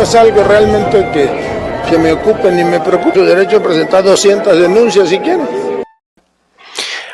no es algo realmente que me ocupe ni me preocupe. El derecho a presentar 200 denuncias si quieren.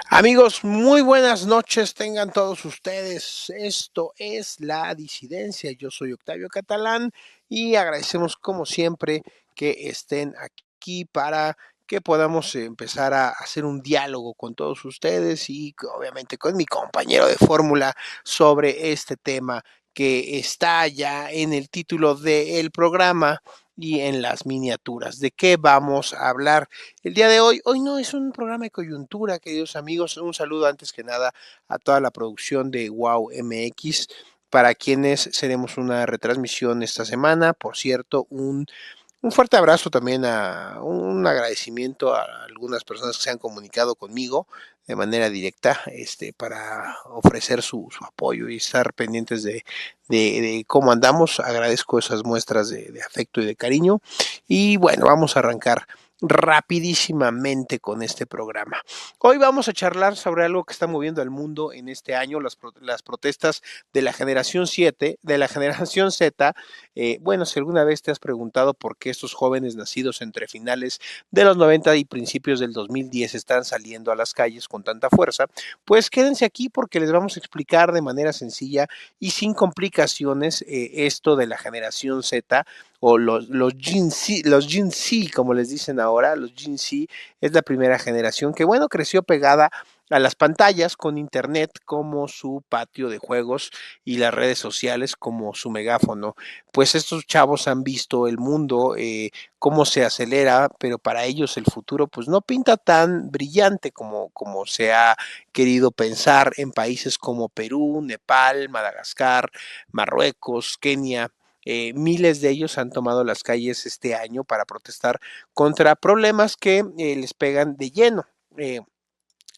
Amigos, muy buenas noches tengan todos ustedes. Esto es La Disidencia. Yo soy Octavio Catalán y agradecemos como siempre que estén aquí para que podamos empezar a hacer un diálogo con todos ustedes y obviamente con mi compañero de fórmula sobre este tema que está ya en el título del programa y en las miniaturas. ¿De qué vamos a hablar el día de hoy? Hoy no es un programa de coyuntura, queridos amigos. Un saludo antes que nada a toda la producción de Wow MX, para quienes seremos una retransmisión esta semana. Por cierto, un fuerte abrazo también, un agradecimiento a algunas personas que se han comunicado conmigo de manera directa, para ofrecer su apoyo y estar pendientes de cómo andamos. Agradezco esas muestras de afecto y de cariño. Y bueno, vamos a arrancar rapidísimamente con este programa. Hoy vamos a charlar sobre algo que está moviendo al mundo en este año, las protestas de la generación 7, de la generación Z. Bueno, si alguna vez te has preguntado por qué estos jóvenes nacidos entre finales de los 90 y principios del 2010 están saliendo a las calles con tanta fuerza, pues quédense aquí porque les vamos a explicar de manera sencilla y sin complicaciones esto de la generación Z o los Gen Z, como les dicen ahora. Los Gen Z es la primera generación que, bueno, creció pegada a las pantallas con internet como su patio de juegos y las redes sociales como su megáfono. Pues estos chavos han visto el mundo, cómo se acelera, pero para ellos el futuro pues no pinta tan brillante como se ha querido pensar en países como Perú, Nepal, Madagascar, Marruecos, Kenia. Miles de ellos han tomado las calles este año para protestar contra problemas que les pegan de lleno.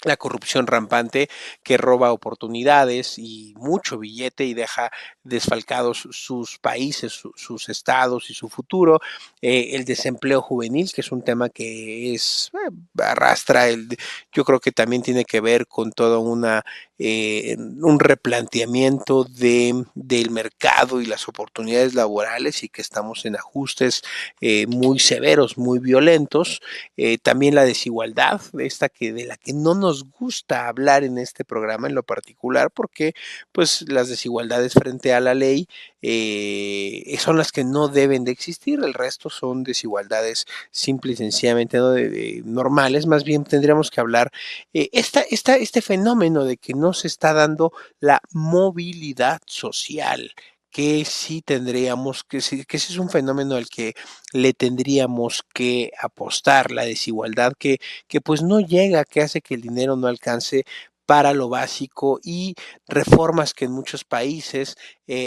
La corrupción rampante que roba oportunidades y mucho billete y deja desfalcados sus países, sus estados y su futuro. El desempleo juvenil, que es un tema que arrastra, yo creo que también tiene que ver con todo un replanteamiento del mercado y las oportunidades laborales, y que estamos en ajustes muy severos, muy violentos. También la desigualdad, de la que no nos gusta hablar en este programa en lo particular, porque pues las desigualdades frente a la ley son las que no deben de existir. El resto son desigualdades simple y sencillamente no normales. Más bien tendríamos que hablar este fenómeno de que no se está dando la movilidad social, que sí tendríamos que sí es un fenómeno al que le tendríamos que apostar. La desigualdad que pues no llega, que hace que el dinero no alcance para lo básico, y reformas que en muchos países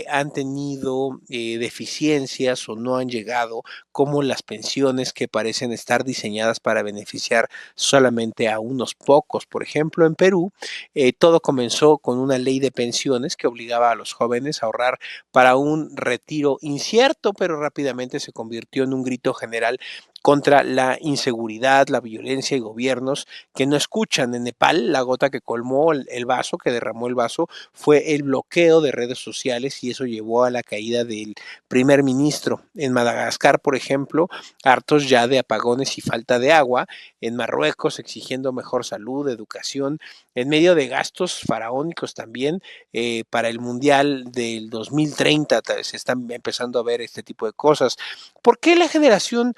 han tenido deficiencias o no han llegado, como las pensiones, que parecen estar diseñadas para beneficiar solamente a unos pocos. Por ejemplo, en Perú, todo comenzó con una ley de pensiones que obligaba a los jóvenes a ahorrar para un retiro incierto, pero rápidamente se convirtió en un grito general contra la inseguridad, la violencia y gobiernos que no escuchan. En Nepal, la gota que colmó el vaso, que derramó el vaso, fue el bloqueo de redes sociales, y eso llevó a la caída del primer ministro. En Madagascar, por ejemplo, hartos ya de apagones y falta de agua. En Marruecos, exigiendo mejor salud, educación, en medio de gastos faraónicos también. Para el Mundial del 2030 se están empezando a ver este tipo de cosas. ¿Por qué la generación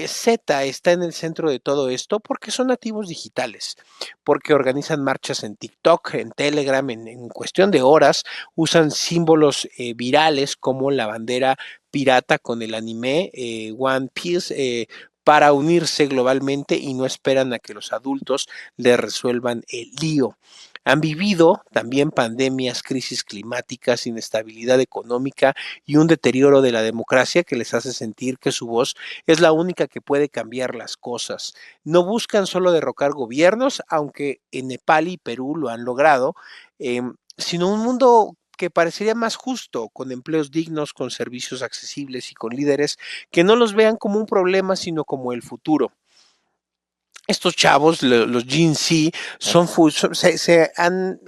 Z está en el centro de todo esto? Porque son nativos digitales, porque organizan marchas en TikTok, en Telegram, en cuestión de horas, usan símbolos virales como la bandera pirata con el anime One Piece, para unirse globalmente, y no esperan a que los adultos les resuelvan el lío. Han vivido también pandemias, crisis climáticas, inestabilidad económica y un deterioro de la democracia que les hace sentir que su voz es la única que puede cambiar las cosas. No buscan solo derrocar gobiernos, aunque en Nepal y Perú lo han logrado, sino un mundo que parecería más justo, con empleos dignos, con servicios accesibles y con líderes que no los vean como un problema, sino como el futuro. estos chavos, los Gen Z, se han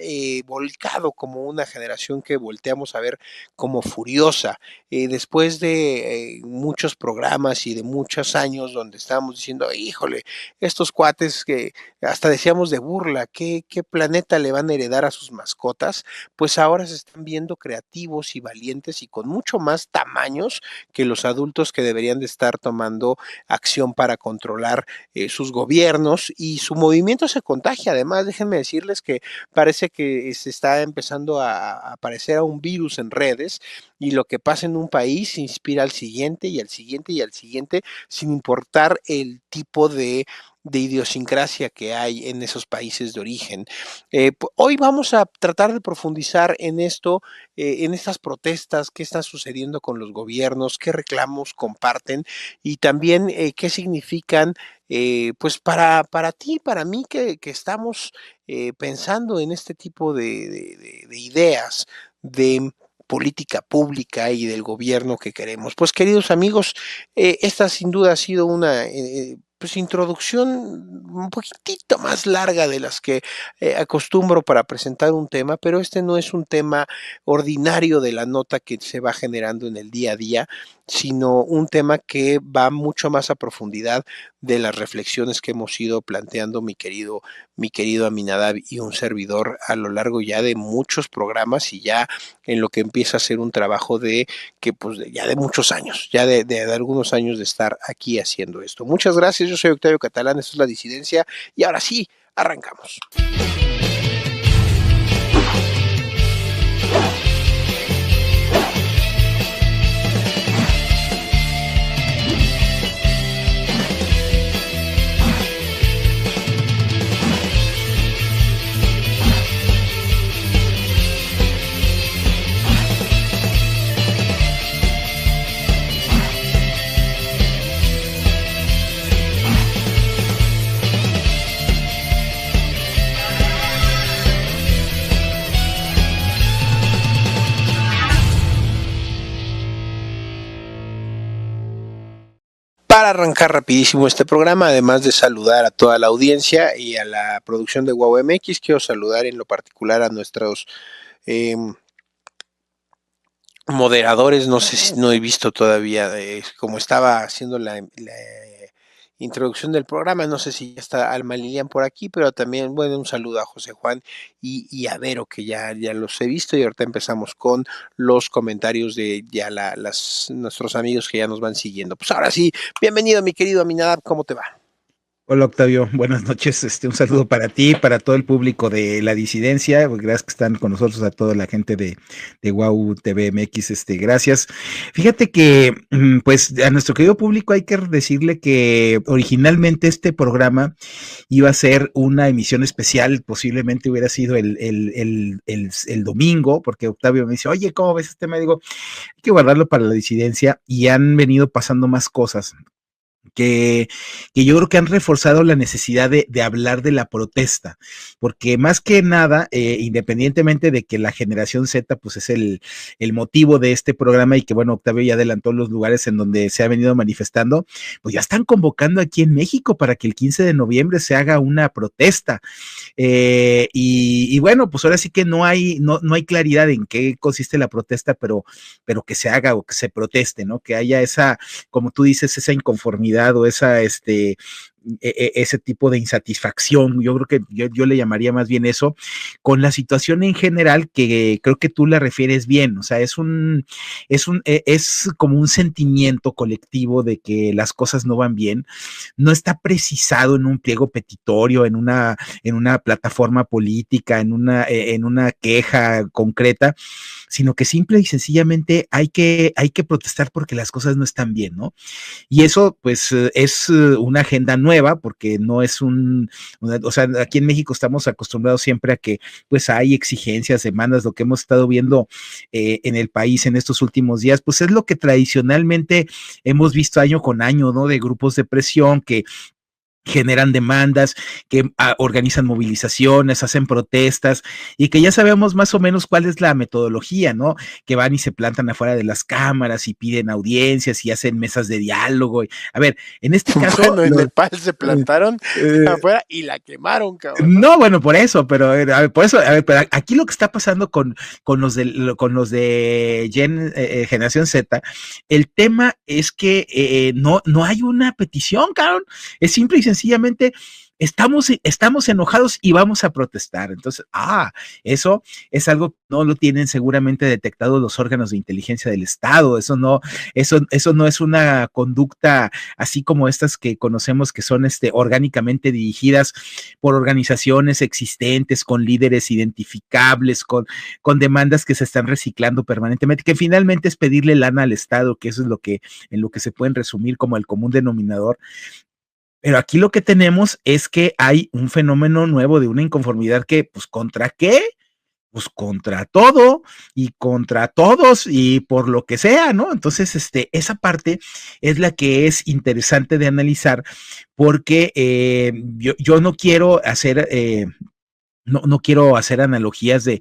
volcado como una generación que volteamos a ver como furiosa. Después de muchos programas y de muchos años donde estábamos diciendo, híjole, estos cuates que hasta decíamos de burla, ¿qué planeta le van a heredar a sus mascotas? Pues ahora se están viendo creativos y valientes y con mucho más tamaños que los adultos que deberían de estar tomando acción para controlar sus gobiernos, y su movimiento se contagia. Además, déjenme decirles que parece que se está empezando a aparecer a un virus en redes, y lo que pasa en un país inspira al siguiente y al siguiente y al siguiente, sin importar el tipo de idiosincrasia que hay en esos países de origen. Hoy vamos a tratar de profundizar en esto, en estas protestas, qué está sucediendo con los gobiernos, qué reclamos comparten y también qué significan pues para ti, para mí, que estamos pensando en este tipo de ideas de política pública y del gobierno que queremos. Pues queridos amigos, esta sin duda ha sido una pues introducción un poquitito más larga de las que acostumbro para presentar un tema, pero este no es un tema ordinario de la nota que se va generando en el día a día, sino un tema que va mucho más a profundidad de las reflexiones que hemos ido planteando mi querido Aminadab y un servidor a lo largo ya de muchos programas, y ya en lo que empieza a ser un trabajo de que pues ya de muchos años, ya de algunos años de estar aquí haciendo esto. Muchas gracias, yo soy Octavio Catalán, esto es La Disidencia, y ahora sí, arrancamos. Para arrancar rapidísimo este programa, además de saludar a toda la audiencia y a la producción de Wow MX, quiero saludar en lo particular a nuestros eh, moderadores. No sé si no he visto todavía, como estaba haciendo la introducción del programa, no sé si ya está Alma Lilian por aquí, pero también, bueno, un saludo a José Juan y a Vero, que ya los he visto, y ahorita empezamos con los comentarios de ya nuestros amigos que ya nos van siguiendo. Pues ahora sí, bienvenido mi querido Aminadab, ¿cómo te va? Hola Octavio, buenas noches, un saludo para ti, para todo el público de La Disidencia, gracias que están con nosotros, a toda la gente de Wow TV MX, gracias. Fíjate que, pues, a nuestro querido público hay que decirle que originalmente este programa iba a ser una emisión especial, posiblemente hubiera sido el domingo, porque Octavio me dice, oye, ¿cómo ves este tema? Digo, hay que guardarlo para La Disidencia, y han venido pasando más cosas que yo creo que han reforzado la necesidad de hablar de la protesta, porque más que nada, independientemente de que la generación Z pues es el motivo de este programa, y que bueno, Octavio ya adelantó los lugares en donde se ha venido manifestando, pues ya están convocando aquí en México para que el 15 de noviembre se haga una protesta, y bueno, pues ahora sí que no hay claridad en qué consiste la protesta, pero que se haga o que se proteste, ¿no? Que haya esa, como tú dices, esa inconformidad o esa, ese tipo de insatisfacción. Yo creo que yo le llamaría más bien eso, con la situación en general, que creo que tú la refieres bien. O sea, es como un sentimiento colectivo de que las cosas no van bien. No está precisado en un pliego petitorio, en una plataforma política, en una queja concreta, sino que simple y sencillamente hay que protestar porque las cosas no están bien, ¿no? Y eso, pues, es una agenda nueva, porque no es o sea, aquí en México estamos acostumbrados siempre a que, pues, hay exigencias, demandas. Lo que hemos estado viendo en el país en estos últimos días, pues, es lo que tradicionalmente hemos visto año con año, ¿no? De grupos de presión que generan demandas, que organizan movilizaciones, hacen protestas y que ya sabemos más o menos cuál es la metodología, ¿no? Que van y se plantan afuera de las cámaras y piden audiencias y hacen mesas de diálogo. A ver, en este caso... Bueno, en Nepal se plantaron afuera y la quemaron, cabrón. No, bueno, por eso, pero a ver, pero aquí lo que está pasando con los de Generación Z, el tema es que no hay una petición, cabrón. Es simple y sencillamente estamos enojados y vamos a protestar. Entonces, eso es algo que no lo tienen seguramente detectado los órganos de inteligencia del Estado. Eso no es una conducta así como estas que conocemos que son orgánicamente dirigidas por organizaciones existentes, con líderes identificables, con demandas que se están reciclando permanentemente, que finalmente es pedirle lana al Estado, que eso es en lo que se pueden resumir como el común denominador. Pero aquí lo que tenemos es que hay un fenómeno nuevo de una inconformidad que, pues, ¿contra qué? Pues contra todo y contra todos y por lo que sea, ¿no? Entonces, esa parte es la que es interesante de analizar porque yo no quiero hacer... No quiero hacer analogías de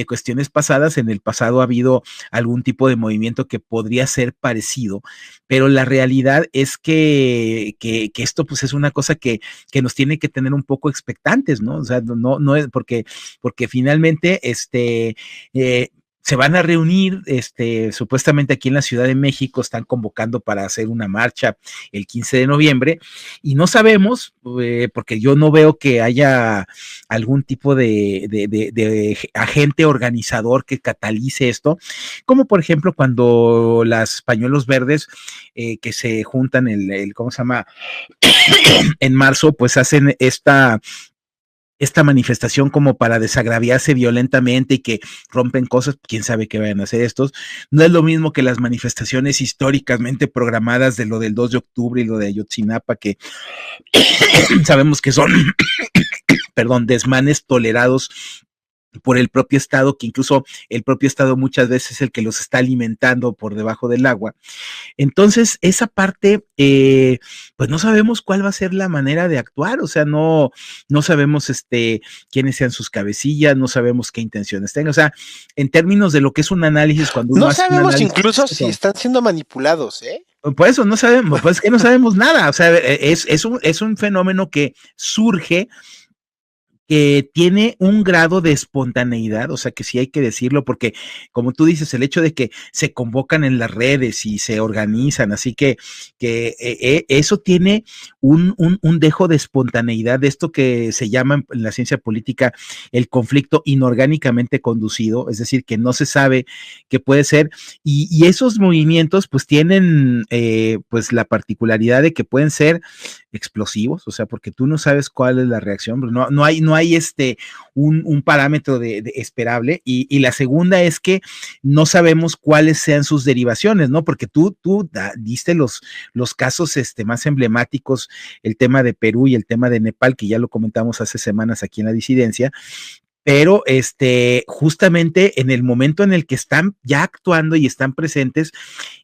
cuestiones pasadas. En el pasado ha habido algún tipo de movimiento que podría ser parecido, pero la realidad es que esto pues es una cosa que nos tiene que tener un poco expectantes, ¿no? O sea, no es porque finalmente se van a reunir, supuestamente aquí en la Ciudad de México están convocando para hacer una marcha el 15 de noviembre y no sabemos, porque yo no veo que haya algún tipo de agente organizador que catalice esto, como por ejemplo cuando las pañuelos verdes que se juntan ¿cómo se llama? En marzo, pues hacen esta manifestación como para desagraviarse violentamente y que rompen cosas, quién sabe qué vayan a hacer estos. No es lo mismo que las manifestaciones históricamente programadas de lo del 2 de octubre y lo de Ayotzinapa, que sabemos que son, desmanes tolerados por el propio Estado, que incluso el propio Estado muchas veces es el que los está alimentando por debajo del agua. Entonces, esa parte, pues no sabemos cuál va a ser la manera de actuar, o sea, no sabemos quiénes sean sus cabecillas, no sabemos qué intenciones tengan, o sea, en términos de lo que es un análisis, cuando uno no hace sabemos un análisis, incluso si están siendo manipulados, Por eso no sabemos, pues es que no sabemos nada, o sea, es un fenómeno que surge, que tiene un grado de espontaneidad, o sea que sí hay que decirlo, porque como tú dices, el hecho de que se convocan en las redes y se organizan, así que eso tiene un dejo de espontaneidad, de esto que se llama en la ciencia política el conflicto inorgánicamente conducido, es decir, que no se sabe qué puede ser, y esos movimientos pues tienen pues la particularidad de que pueden ser explosivos, o sea, porque tú no sabes cuál es la reacción, no hay un parámetro de esperable, y la segunda es que no sabemos cuáles sean sus derivaciones, ¿no? Porque tú diste los casos más emblemáticos, el tema de Perú y el tema de Nepal, que ya lo comentamos hace semanas aquí en la disidencia, pero justamente en el momento en el que están ya actuando y están presentes,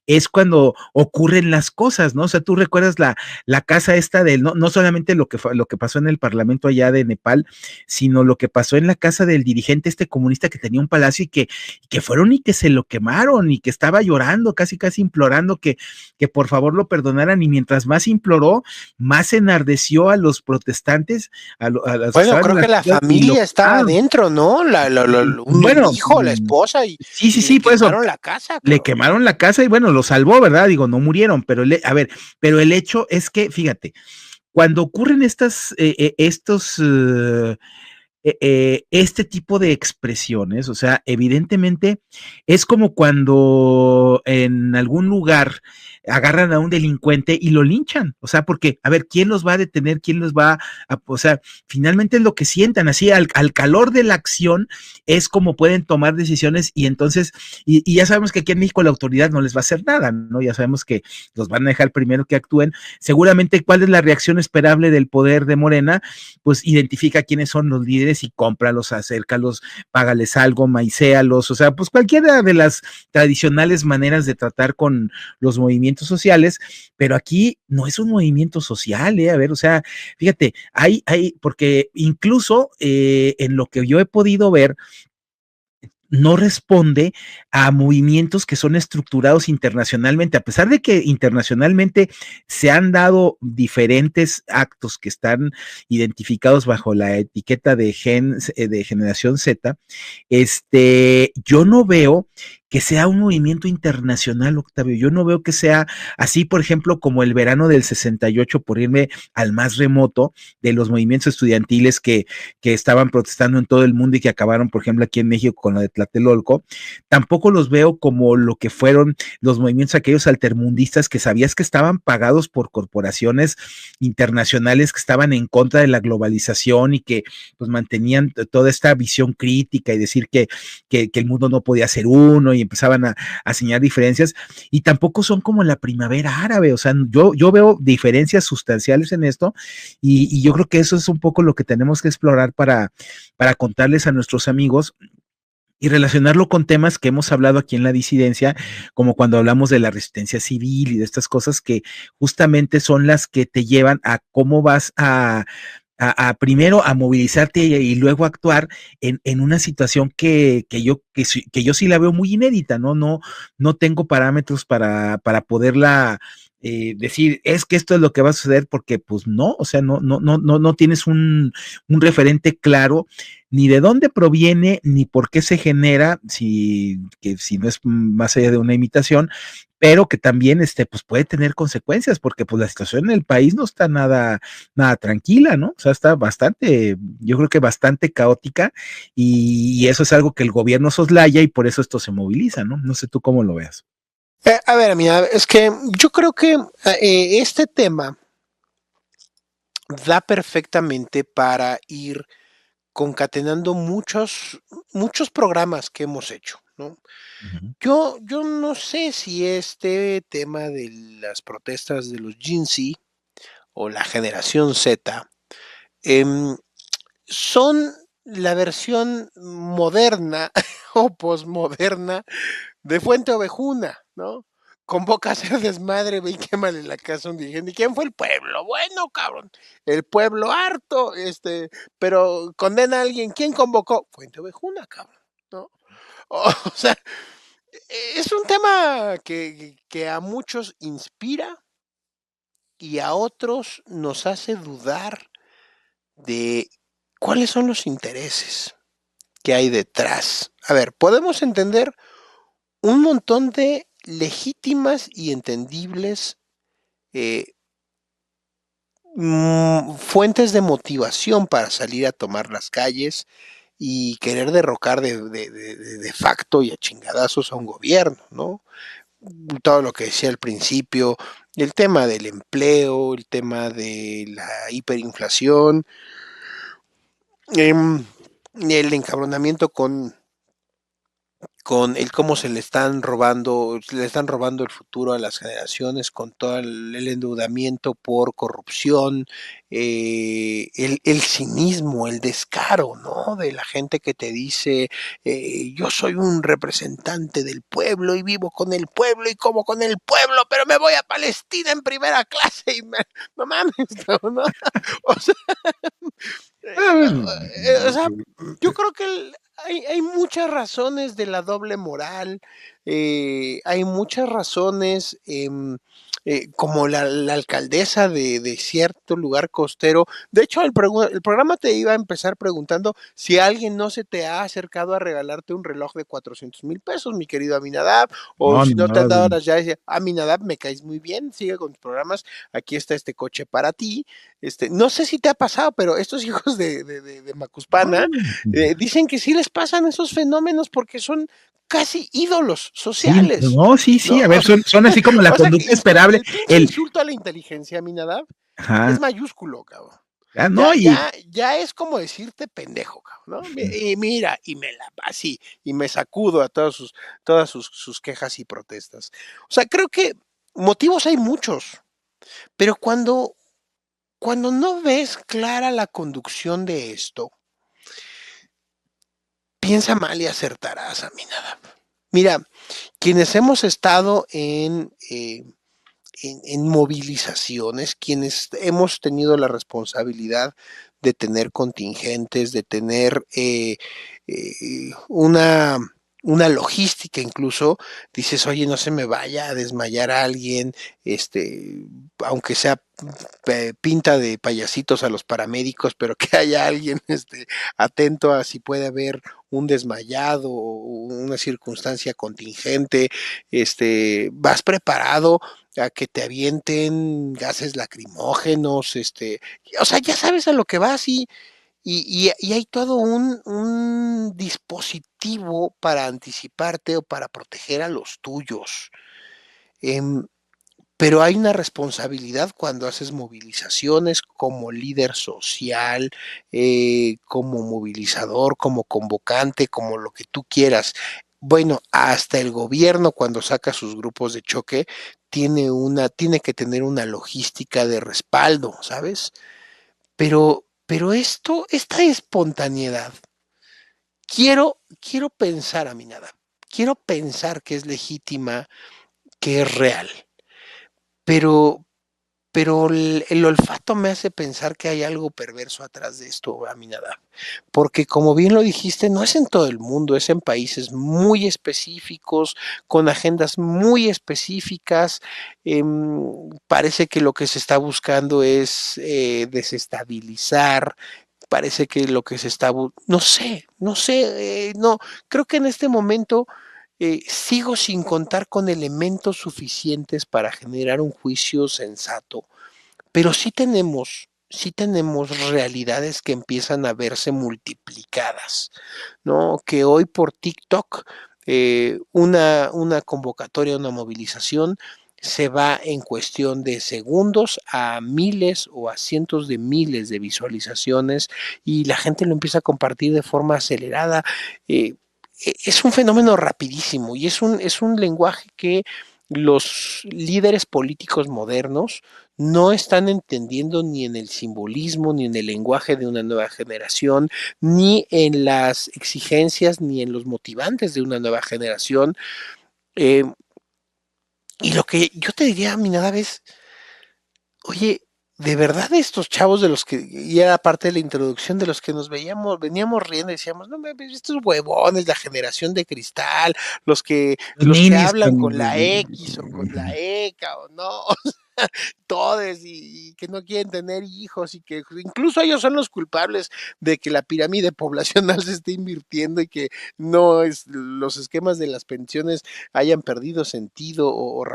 es cuando ocurren las cosas, ¿no? O sea, tú recuerdas la casa esta no solamente lo que pasó en el parlamento allá de Nepal, sino lo que pasó en la casa del dirigente comunista que tenía un palacio y que fueron y que se lo quemaron y que estaba llorando, casi implorando que por favor lo perdonaran, y mientras más imploró, más enardeció a los protestantes, bueno, creo que la familia estaba adentro, ¿no? Un hijo, la esposa, y sí, por eso quemaron la casa. Le quemaron la casa y bueno, lo salvó, ¿verdad? Digo, no murieron, pero pero el hecho es que, fíjate, cuando ocurren este tipo de expresiones, o sea, evidentemente es como cuando en algún lugar agarran a un delincuente y lo linchan, o sea, porque, a ver, ¿quién los va a detener? ¿Quién los va o sea, finalmente es lo que sientan, así, al calor de la acción es como pueden tomar decisiones, y entonces, y ya sabemos que aquí en México la autoridad no les va a hacer nada, ¿no? Ya sabemos que los van a dejar primero que actúen. Seguramente, ¿cuál es la reacción esperable del poder de Morena? Pues identifica quiénes son los líderes quieres y cómpralos, acércalos, págales algo, maicéalos, o sea, pues cualquiera de las tradicionales maneras de tratar con los movimientos sociales, pero aquí no es un movimiento social, a ver, o sea, fíjate, porque incluso en lo que yo he podido ver, no responde a movimientos que son estructurados internacionalmente, a pesar de que internacionalmente se han dado diferentes actos que están identificados bajo la etiqueta de generación Z, yo no veo que sea un movimiento internacional, Octavio. Yo no veo que sea así, por ejemplo, como el verano del 68, por irme al más remoto, de los movimientos estudiantiles que estaban protestando en todo el mundo y que acabaron, por ejemplo, aquí en México con lo de Tlatelolco. Tampoco los veo como lo que fueron los movimientos aquellos altermundistas que sabías que estaban pagados por corporaciones internacionales que estaban en contra de la globalización y que pues mantenían toda esta visión crítica y decir que el mundo no podía ser uno y empezaban a señalar diferencias, y tampoco son como la primavera árabe, o sea, yo veo diferencias sustanciales en esto, y yo creo que eso es un poco lo que tenemos que explorar para contarles a nuestros amigos y relacionarlo con temas que hemos hablado aquí en la disidencia, como cuando hablamos de la resistencia civil y de estas cosas que justamente son las que te llevan a cómo vas a primero a movilizarte y luego actuar en una situación que yo sí la veo muy inédita, ¿no? No tengo parámetros para poderla decir, es que esto es lo que va a suceder, porque pues no, o sea, no tienes un referente claro ni de dónde proviene, ni por qué se genera, si no es más allá de una imitación, pero que también pues puede tener consecuencias, porque pues la situación en el país no está nada tranquila, ¿no? O sea, está bastante, yo creo que bastante caótica, y eso es algo que el gobierno soslaya y por eso esto se moviliza, ¿no? No sé tú cómo lo veas. A ver, mira, es que yo creo que este tema da perfectamente para ir concatenando muchos programas que hemos hecho, ¿no? Uh-huh. Yo no sé si este tema de las protestas de los Gen Z o la generación Z em, son la versión moderna o posmoderna de Fuente Ovejuna, ¿no? Convoca a hacer desmadre, ve y quémale la casa a un dirigente. ¿Y quién fue el pueblo? Bueno, cabrón, el pueblo harto, pero condena a alguien. ¿Quién convocó? Fuente Ovejuna, cabrón, ¿no? O sea, es un tema que a muchos inspira y a otros nos hace dudar de cuáles son los intereses que hay detrás. A ver, podemos entender un montón de legítimas y entendibles fuentes de motivación para salir a tomar las calles y querer derrocar de facto y a chingadazos a un gobierno, ¿no? Todo lo que decía al principio, el tema del empleo, el tema de la hiperinflación, el encabronamiento con el cómo se le están robando el futuro a las generaciones con todo el endeudamiento por corrupción, el cinismo, el descaro, ¿no? De la gente que te dice, yo soy un representante del pueblo y vivo con el pueblo y como con el pueblo, pero me voy a Palestina en primera clase y no mames, ¿no? O sea, o sea, yo creo que hay muchas razones de la doble moral, hay muchas razones, como la alcaldesa de cierto lugar costero. De hecho, el programa te iba a empezar preguntando si alguien no se te ha acercado a regalarte un reloj de 400,000 pesos, mi querido Aminadab, o No, si no te han dado no, las llaves. Aminadab, me caes muy bien, sigue con tus programas, aquí está este coche para ti. No sé si te ha pasado, pero estos hijos de Macuspana dicen que sí les pasan esos fenómenos porque son casi ídolos sí, sociales, no, sí, ¿no? a ver, son así como la O sea, que conducta esperable, el pinche insulto a la inteligencia, Minadab, es ajá, mayúsculo, cabrón. no, Ya es como decirte pendejo, cabrón, ¿no? Y mira, y me la así, y me sacudo a todas sus quejas y protestas. O sea, creo que motivos hay muchos, pero cuando no ves clara la conducción de esto, piensa mal y acertarás, Aminadab. Mira, quienes hemos estado en movilizaciones, quienes hemos tenido la responsabilidad de tener contingentes, de tener una logística incluso, dices, oye, no se me vaya a desmayar a alguien, aunque sea pinta de payasitos a los paramédicos, pero que haya alguien atento a si puede haber un desmayado o una circunstancia contingente, vas preparado a que te avienten gases lacrimógenos, o sea, ya sabes a lo que vas y hay todo un dispositivo para anticiparte o para proteger a los tuyos. Em, pero hay una responsabilidad cuando haces movilizaciones como líder social, como movilizador, como convocante, como lo que tú quieras. Bueno, hasta el gobierno cuando saca sus grupos de choque tiene que tener una logística de respaldo, ¿sabes? Pero esta espontaneidad, quiero pensar, Aminada, quiero pensar que es legítima, que es real, pero, pero el olfato me hace pensar que hay algo perverso atrás de esto, Aminada. Porque como bien lo dijiste, no es en todo el mundo, es en países muy específicos, con agendas muy específicas. Parece que lo que se está buscando es desestabilizar. Parece que lo que se está, no sé, no, creo que en este momento sigo sin contar con elementos suficientes para generar un juicio sensato, pero sí tenemos realidades que empiezan a verse multiplicadas, ¿no? Que hoy por TikTok una convocatoria, una movilización se va en cuestión de segundos a miles o a cientos de miles de visualizaciones y la gente lo empieza a compartir de forma acelerada. Es un fenómeno rapidísimo y es un lenguaje que los líderes políticos modernos no están entendiendo ni en el simbolismo, ni en el lenguaje de una nueva generación, ni en las exigencias, ni en los motivantes de una nueva generación. Eh, y lo que yo te diría, Minada, es, oye, de verdad estos chavos de los que, y era parte de la introducción, de los que veníamos riendo y decíamos, no mames, estos huevones, la generación de cristal, los que Ninis hablan con... con la X o con la ECA o no, todes y que no quieren tener hijos y que incluso ellos son los culpables de que la pirámide poblacional se esté invirtiendo y que no es los esquemas de las pensiones hayan perdido sentido o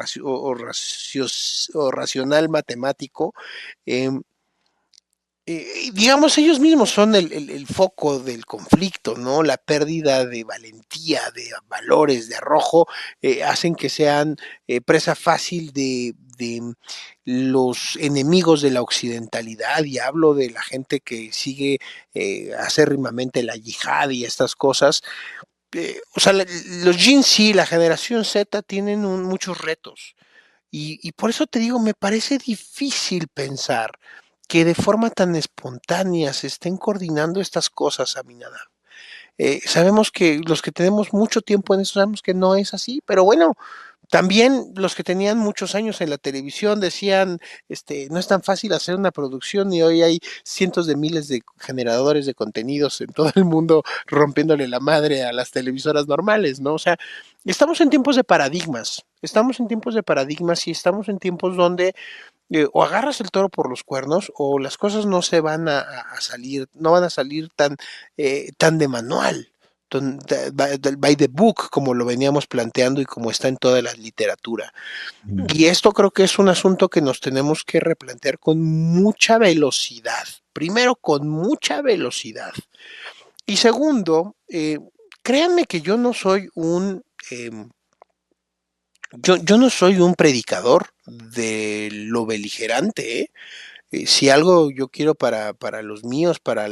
racional matemático. Eh, digamos, ellos mismos son el foco del conflicto, ¿no? La pérdida de valentía, de valores, de arrojo, hacen que sean presa fácil de los enemigos de la occidentalidad, y hablo de la gente que sigue acérrimamente la yihad y estas cosas. O sea, los Gen Z, la generación Z, tienen muchos retos. Y por eso te digo, me parece difícil pensar que de forma tan espontánea se estén coordinando estas cosas, Aminada. Sabemos que los que tenemos mucho tiempo en eso sabemos que no es así, pero bueno, también los que tenían muchos años en la televisión decían, no es tan fácil hacer una producción y hoy hay cientos de miles de generadores de contenidos en todo el mundo rompiéndole la madre a las televisoras normales, ¿no? O sea, estamos en tiempos de paradigmas y estamos en tiempos donde o agarras el toro por los cuernos o las cosas no se van a salir, no van a salir tan de manual, by the book, como lo veníamos planteando y como está en toda la literatura. Y esto creo que es un asunto que nos tenemos que replantear con mucha velocidad. Primero, con mucha velocidad. Y segundo, créanme que yo no soy yo no soy un predicador de lo beligerante, ¿eh? Si algo yo quiero para los míos, para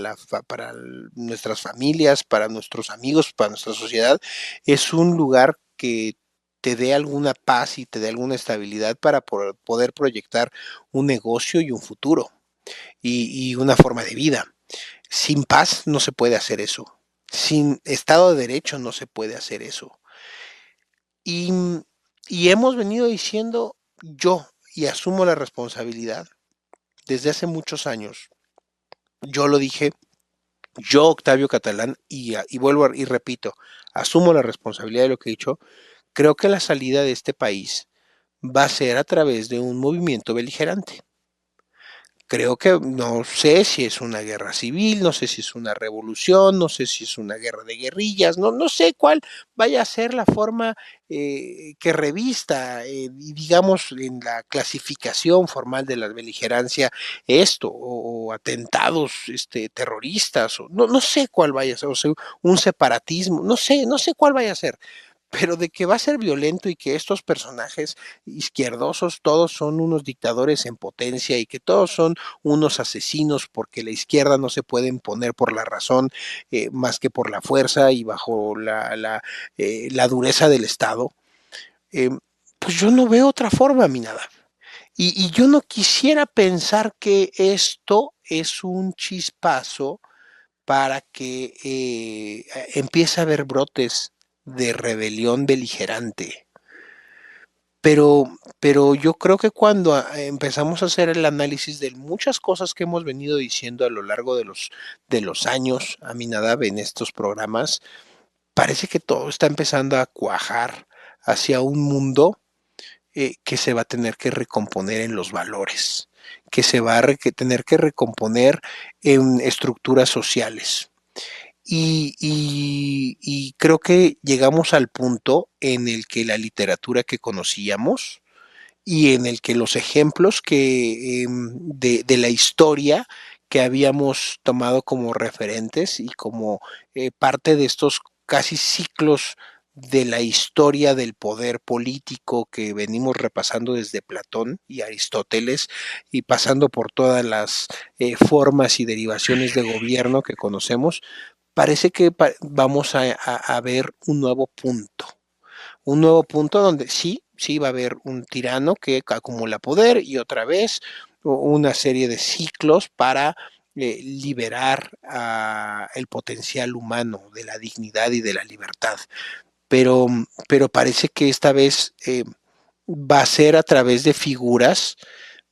nuestras familias, para nuestros amigos, para nuestra sociedad, es un lugar que te dé alguna paz y te dé alguna estabilidad para poder proyectar un negocio y un futuro y una forma de vida. Sin paz no se puede hacer eso. Sin Estado de Derecho no se puede hacer eso. Y, y hemos venido diciendo yo, y asumo la responsabilidad, desde hace muchos años, yo lo dije, yo, Octavio Catalán, y vuelvo y repito, asumo la responsabilidad de lo que he dicho, creo que la salida de este país va a ser a través de un movimiento beligerante. Creo que no sé si es una guerra civil, no sé si es una revolución, no sé si es una guerra de guerrillas, no sé cuál vaya a ser la forma que revista, digamos, en la clasificación formal de la beligerancia esto, o atentados terroristas, o no sé cuál vaya a ser, o sea, un separatismo, no sé cuál vaya a ser, pero de que va a ser violento y que estos personajes izquierdosos todos son unos dictadores en potencia y que todos son unos asesinos porque la izquierda no se puede imponer por la razón más que por la fuerza y bajo la dureza del Estado, eh, pues yo no veo otra forma, mi nada. Y yo no quisiera pensar que esto es un chispazo para que empiece a haber brotes de rebelión beligerante. Pero yo creo que cuando empezamos a hacer el análisis de muchas cosas que hemos venido diciendo a lo largo de los años, Aminadab, en estos programas, parece que todo está empezando a cuajar hacia un mundo que se va a tener que recomponer en los valores, que se va a tener que recomponer en estructuras sociales. Y creo que llegamos al punto en el que la literatura que conocíamos y en el que los ejemplos de la historia que habíamos tomado como referentes y como parte de estos casi ciclos de la historia del poder político que venimos repasando desde Platón y Aristóteles y pasando por todas las formas y derivaciones de gobierno que conocemos, parece que vamos a ver un nuevo punto donde sí va a haber un tirano que acumula poder y otra vez una serie de ciclos para liberar el potencial humano de la dignidad y de la libertad. Pero parece que esta vez va a ser a través de figuras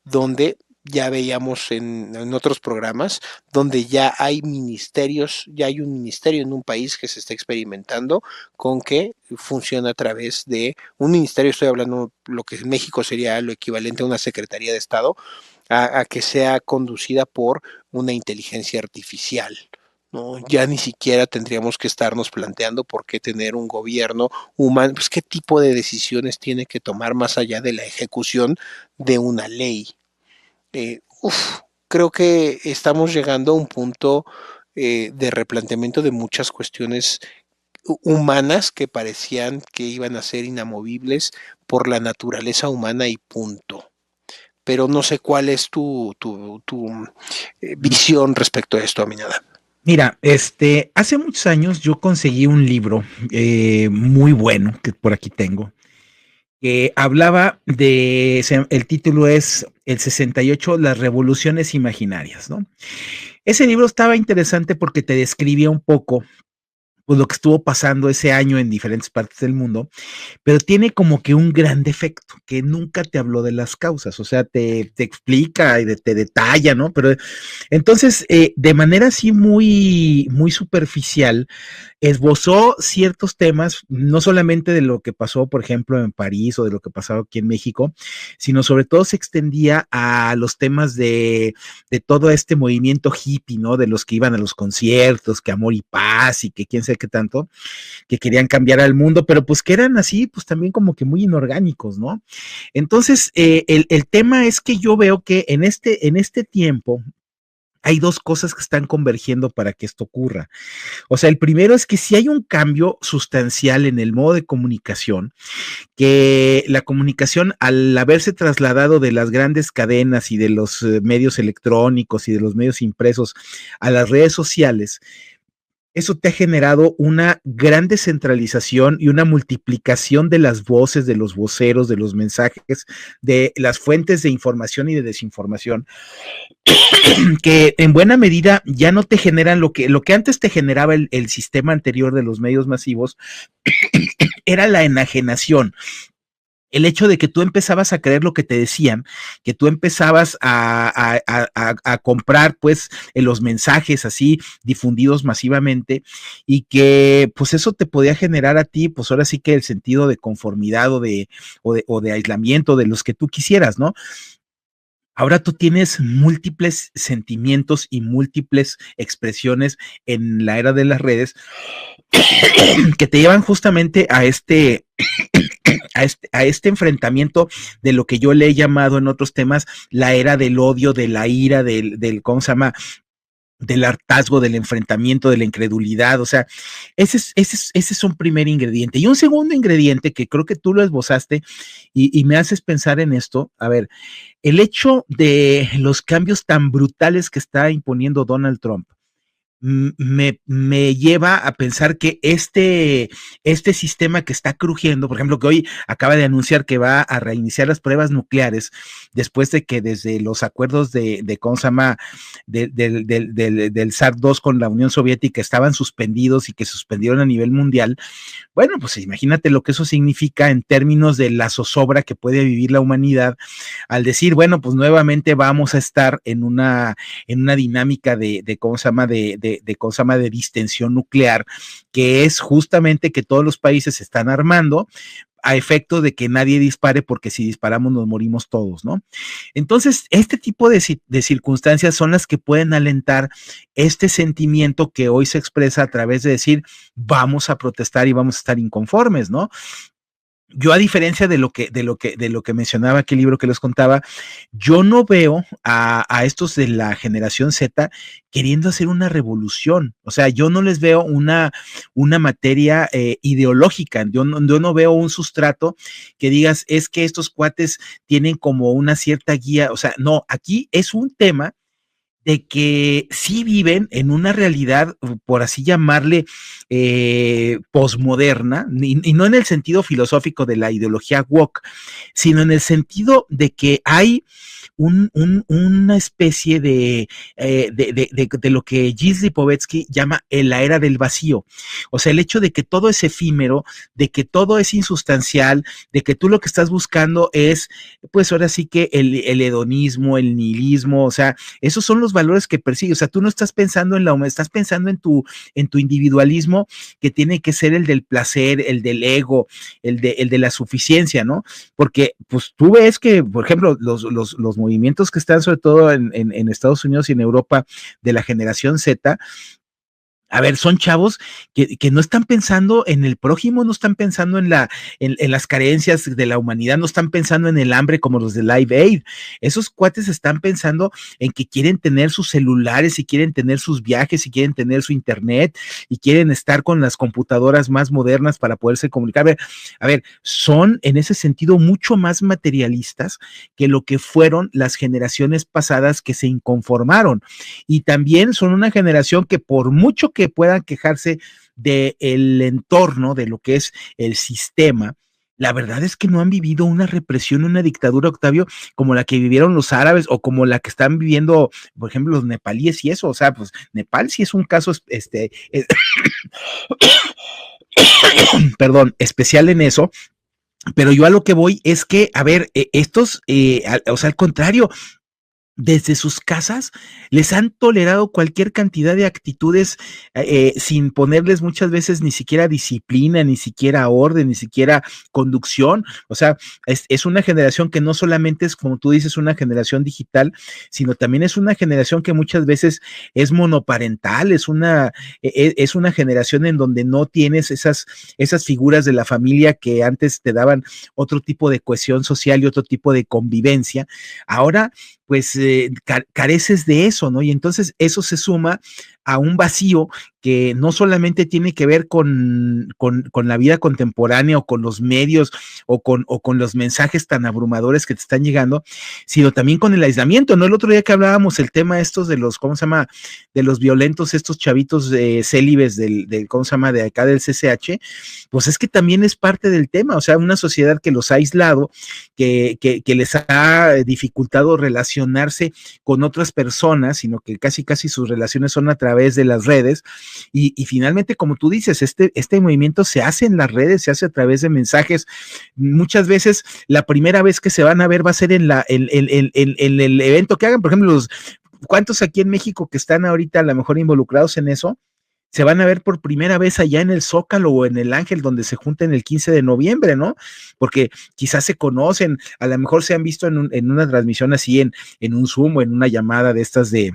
donde ya veíamos en otros programas, donde ya hay ministerios, ya hay un ministerio en un país que se está experimentando con que funciona a través de un ministerio, estoy hablando lo que en México sería lo equivalente a una Secretaría de Estado, a que sea conducida por una inteligencia artificial. ¿No? Ya ni siquiera tendríamos que estarnos planteando por qué tener un gobierno humano, pues qué tipo de decisiones tiene que tomar más allá de la ejecución de una ley. Creo que estamos llegando a un punto de replanteamiento de muchas cuestiones humanas que parecían que iban a ser inamovibles por la naturaleza humana y punto. Pero no sé cuál es tu visión respecto a esto, Aminada. Mira, hace muchos años yo conseguí un libro muy bueno que por aquí tengo, que hablaba el título es El 68, las revoluciones imaginarias, ¿no? Ese libro estaba interesante porque te describía un poco pues, lo que estuvo pasando ese año en diferentes partes del mundo, pero tiene como que un gran defecto, que nunca te habló de las causas, o sea, te explica y te detalla, ¿no? Pero entonces, de manera así muy superficial, esbozó ciertos temas, no solamente de lo que pasó, por ejemplo, en París o de lo que pasaba aquí en México, sino sobre todo se extendía a los temas de todo este movimiento hippie, ¿no? De los que iban a los conciertos, que amor y paz y que quién sabe qué tanto, que querían cambiar al mundo, pero pues que eran así, pues también como que muy inorgánicos, ¿no? Entonces, el tema es que yo veo que en este tiempo, hay dos cosas que están convergiendo para que esto ocurra. O sea, el primero es que si hay un cambio sustancial en el modo de comunicación, que la comunicación al haberse trasladado de las grandes cadenas y de los medios electrónicos y de los medios impresos a las redes sociales, eso te ha generado una gran descentralización y una multiplicación de las voces, de los voceros, de los mensajes, de las fuentes de información y de desinformación, que en buena medida ya no te generan lo que antes te generaba el sistema anterior de los medios masivos, era la enajenación. El hecho de que tú empezabas a creer lo que te decían, que tú empezabas a comprar pues los mensajes así difundidos masivamente, y que pues eso te podía generar a ti pues ahora sí que el sentido de conformidad o de aislamiento, de los que tú quisieras, ¿no? Ahora tú tienes múltiples sentimientos y múltiples expresiones en la era de las redes que te llevan justamente a este enfrentamiento de lo que yo le he llamado en otros temas la era del odio, de la ira, del ¿cómo se llama? Del hartazgo, del enfrentamiento, de la incredulidad. O sea, ese es un primer ingrediente. Y un segundo ingrediente que creo que tú lo esbozaste y me haces pensar en esto. A ver, el hecho de los cambios tan brutales que está imponiendo Donald Trump me lleva a pensar que este sistema que está crujiendo, por ejemplo, que hoy acaba de anunciar que va a reiniciar las pruebas nucleares después de que desde los acuerdos de ¿cómo se llama? Del SAR-2 con la Unión Soviética estaban suspendidos y que suspendieron a nivel mundial. Bueno, pues imagínate lo que eso significa en términos de la zozobra que puede vivir la humanidad al decir, bueno, pues nuevamente vamos a estar en una dinámica de ¿cómo se llama? ¿Cómo se llama? De distensión nuclear, que es justamente que todos los países se están armando a efecto de que nadie dispare, porque si disparamos nos morimos todos, ¿no? Entonces, este tipo de circunstancias son las que pueden alentar este sentimiento que hoy se expresa a través de decir, vamos a protestar y vamos a estar inconformes, ¿no? Yo, a diferencia de lo que mencionaba aquel libro que les contaba, yo no veo a estos de la generación Z queriendo hacer una revolución. O sea, yo no les veo una materia ideológica. Yo no veo un sustrato que digas, es que estos cuates tienen como una cierta guía. O sea, no, aquí es un tema de que sí viven en una realidad, por así llamarle, posmoderna, y no en el sentido filosófico de la ideología woke, sino en el sentido de que hay una especie de lo que Gilles Lipovetsky llama la era del vacío. O sea, el hecho de que todo es efímero, de que todo es insustancial, de que tú lo que estás buscando es, pues ahora sí que el hedonismo, el nihilismo. O sea, esos son los valores que persigues. O sea, tú no estás pensando en la humanidad, estás pensando en tu individualismo, que tiene que ser el del placer, el del ego, el de la suficiencia, ¿no? Porque pues tú ves que, por ejemplo, los movimientos que están sobre todo en Estados Unidos y en Europa de la generación Z, a ver, son chavos que no están pensando en el prójimo, no están pensando en las carencias de la humanidad, no están pensando en el hambre como los de Live Aid. Esos cuates están pensando en que quieren tener sus celulares y quieren tener sus viajes y quieren tener su internet y quieren estar con las computadoras más modernas para poderse comunicar. A ver, son en ese sentido mucho más materialistas que lo que fueron las generaciones pasadas que se inconformaron. Y también son una generación que, por mucho que puedan quejarse del entorno, de lo que es el sistema, la verdad es que no han vivido una represión, una dictadura, Octavio, como la que vivieron los árabes o como la que están viviendo, por ejemplo, los nepalíes y eso. O sea, pues Nepal sí es un caso perdón, especial en eso. Pero yo a lo que voy es que, a ver, estos, o sea, al contrario, desde sus casas les han tolerado cualquier cantidad de actitudes sin ponerles muchas veces ni siquiera disciplina, ni siquiera orden, ni siquiera conducción. O sea, es una generación que no solamente es, como tú dices, una generación digital, sino también es una generación que muchas veces es monoparental, es una generación en donde no tienes esas figuras de la familia que antes te daban otro tipo de cohesión social y otro tipo de convivencia. Ahora, pues careces de eso, ¿no? Y entonces eso se suma a un vacío que no solamente tiene que ver con la vida contemporánea o con los medios o con los mensajes tan abrumadores que te están llegando, sino también con el aislamiento, ¿no? El otro día que hablábamos el tema estos de los, ¿cómo se llama? De los violentos, estos chavitos célibes ¿cómo se llama? De acá del CCH, pues es que también es parte del tema, o sea, una sociedad que los ha aislado, que les ha dificultado relacionarse con otras personas, sino que casi sus relaciones son a través de las redes, y finalmente, como tú dices, este movimiento se hace en las redes, se hace a través de mensajes. Muchas veces la primera vez que se van a ver va a ser en el evento que hagan. Por ejemplo, ¿cuántos aquí en México que están ahorita a lo mejor involucrados en eso? Se van a ver por primera vez allá en el Zócalo o en el Ángel, donde se junten el 15 de noviembre, ¿no? Porque quizás se conocen, a lo mejor se han visto en una transmisión así, en un Zoom o en una llamada de estas de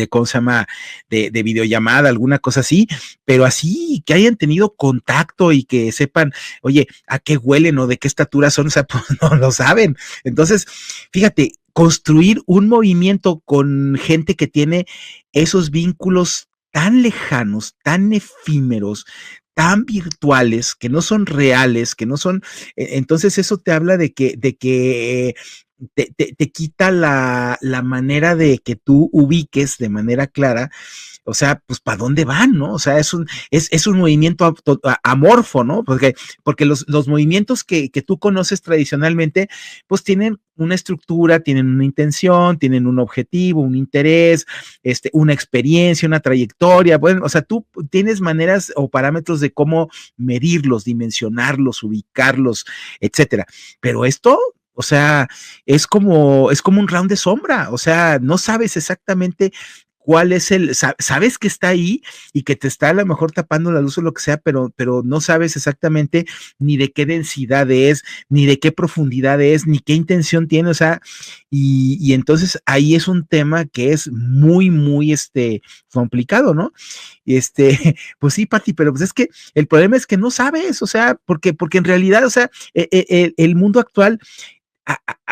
¿cómo se llama? De videollamada, alguna cosa así, pero así que hayan tenido contacto y que sepan, oye, a qué huelen o de qué estatura son, o sea, pues no lo saben. Entonces, fíjate, construir un movimiento con gente que tiene esos vínculos tan lejanos, tan efímeros, tan virtuales, que no son reales, que no son, entonces eso te habla de que te quita la manera de que tú ubiques de manera clara, o sea, pues para dónde van, ¿no? O sea, es un movimiento amorfo, ¿no? Porque los movimientos que tú conoces tradicionalmente, pues tienen una estructura, tienen una intención, tienen un objetivo, un interés, una experiencia, una trayectoria, bueno, o sea, tú tienes maneras o parámetros de cómo medirlos, dimensionarlos, ubicarlos, etcétera. Pero esto, o sea, es como un round de sombra, o sea, no sabes exactamente cuál es sabes que está ahí y que te está a lo mejor tapando la luz o lo que sea, pero no sabes exactamente ni de qué densidad es, ni de qué profundidad es, ni qué intención tiene, o sea, y entonces ahí es un tema que es muy, muy, complicado, ¿no? Pues sí, Pati, pero pues es que el problema es que no sabes, o sea, porque en realidad, o sea, el mundo actual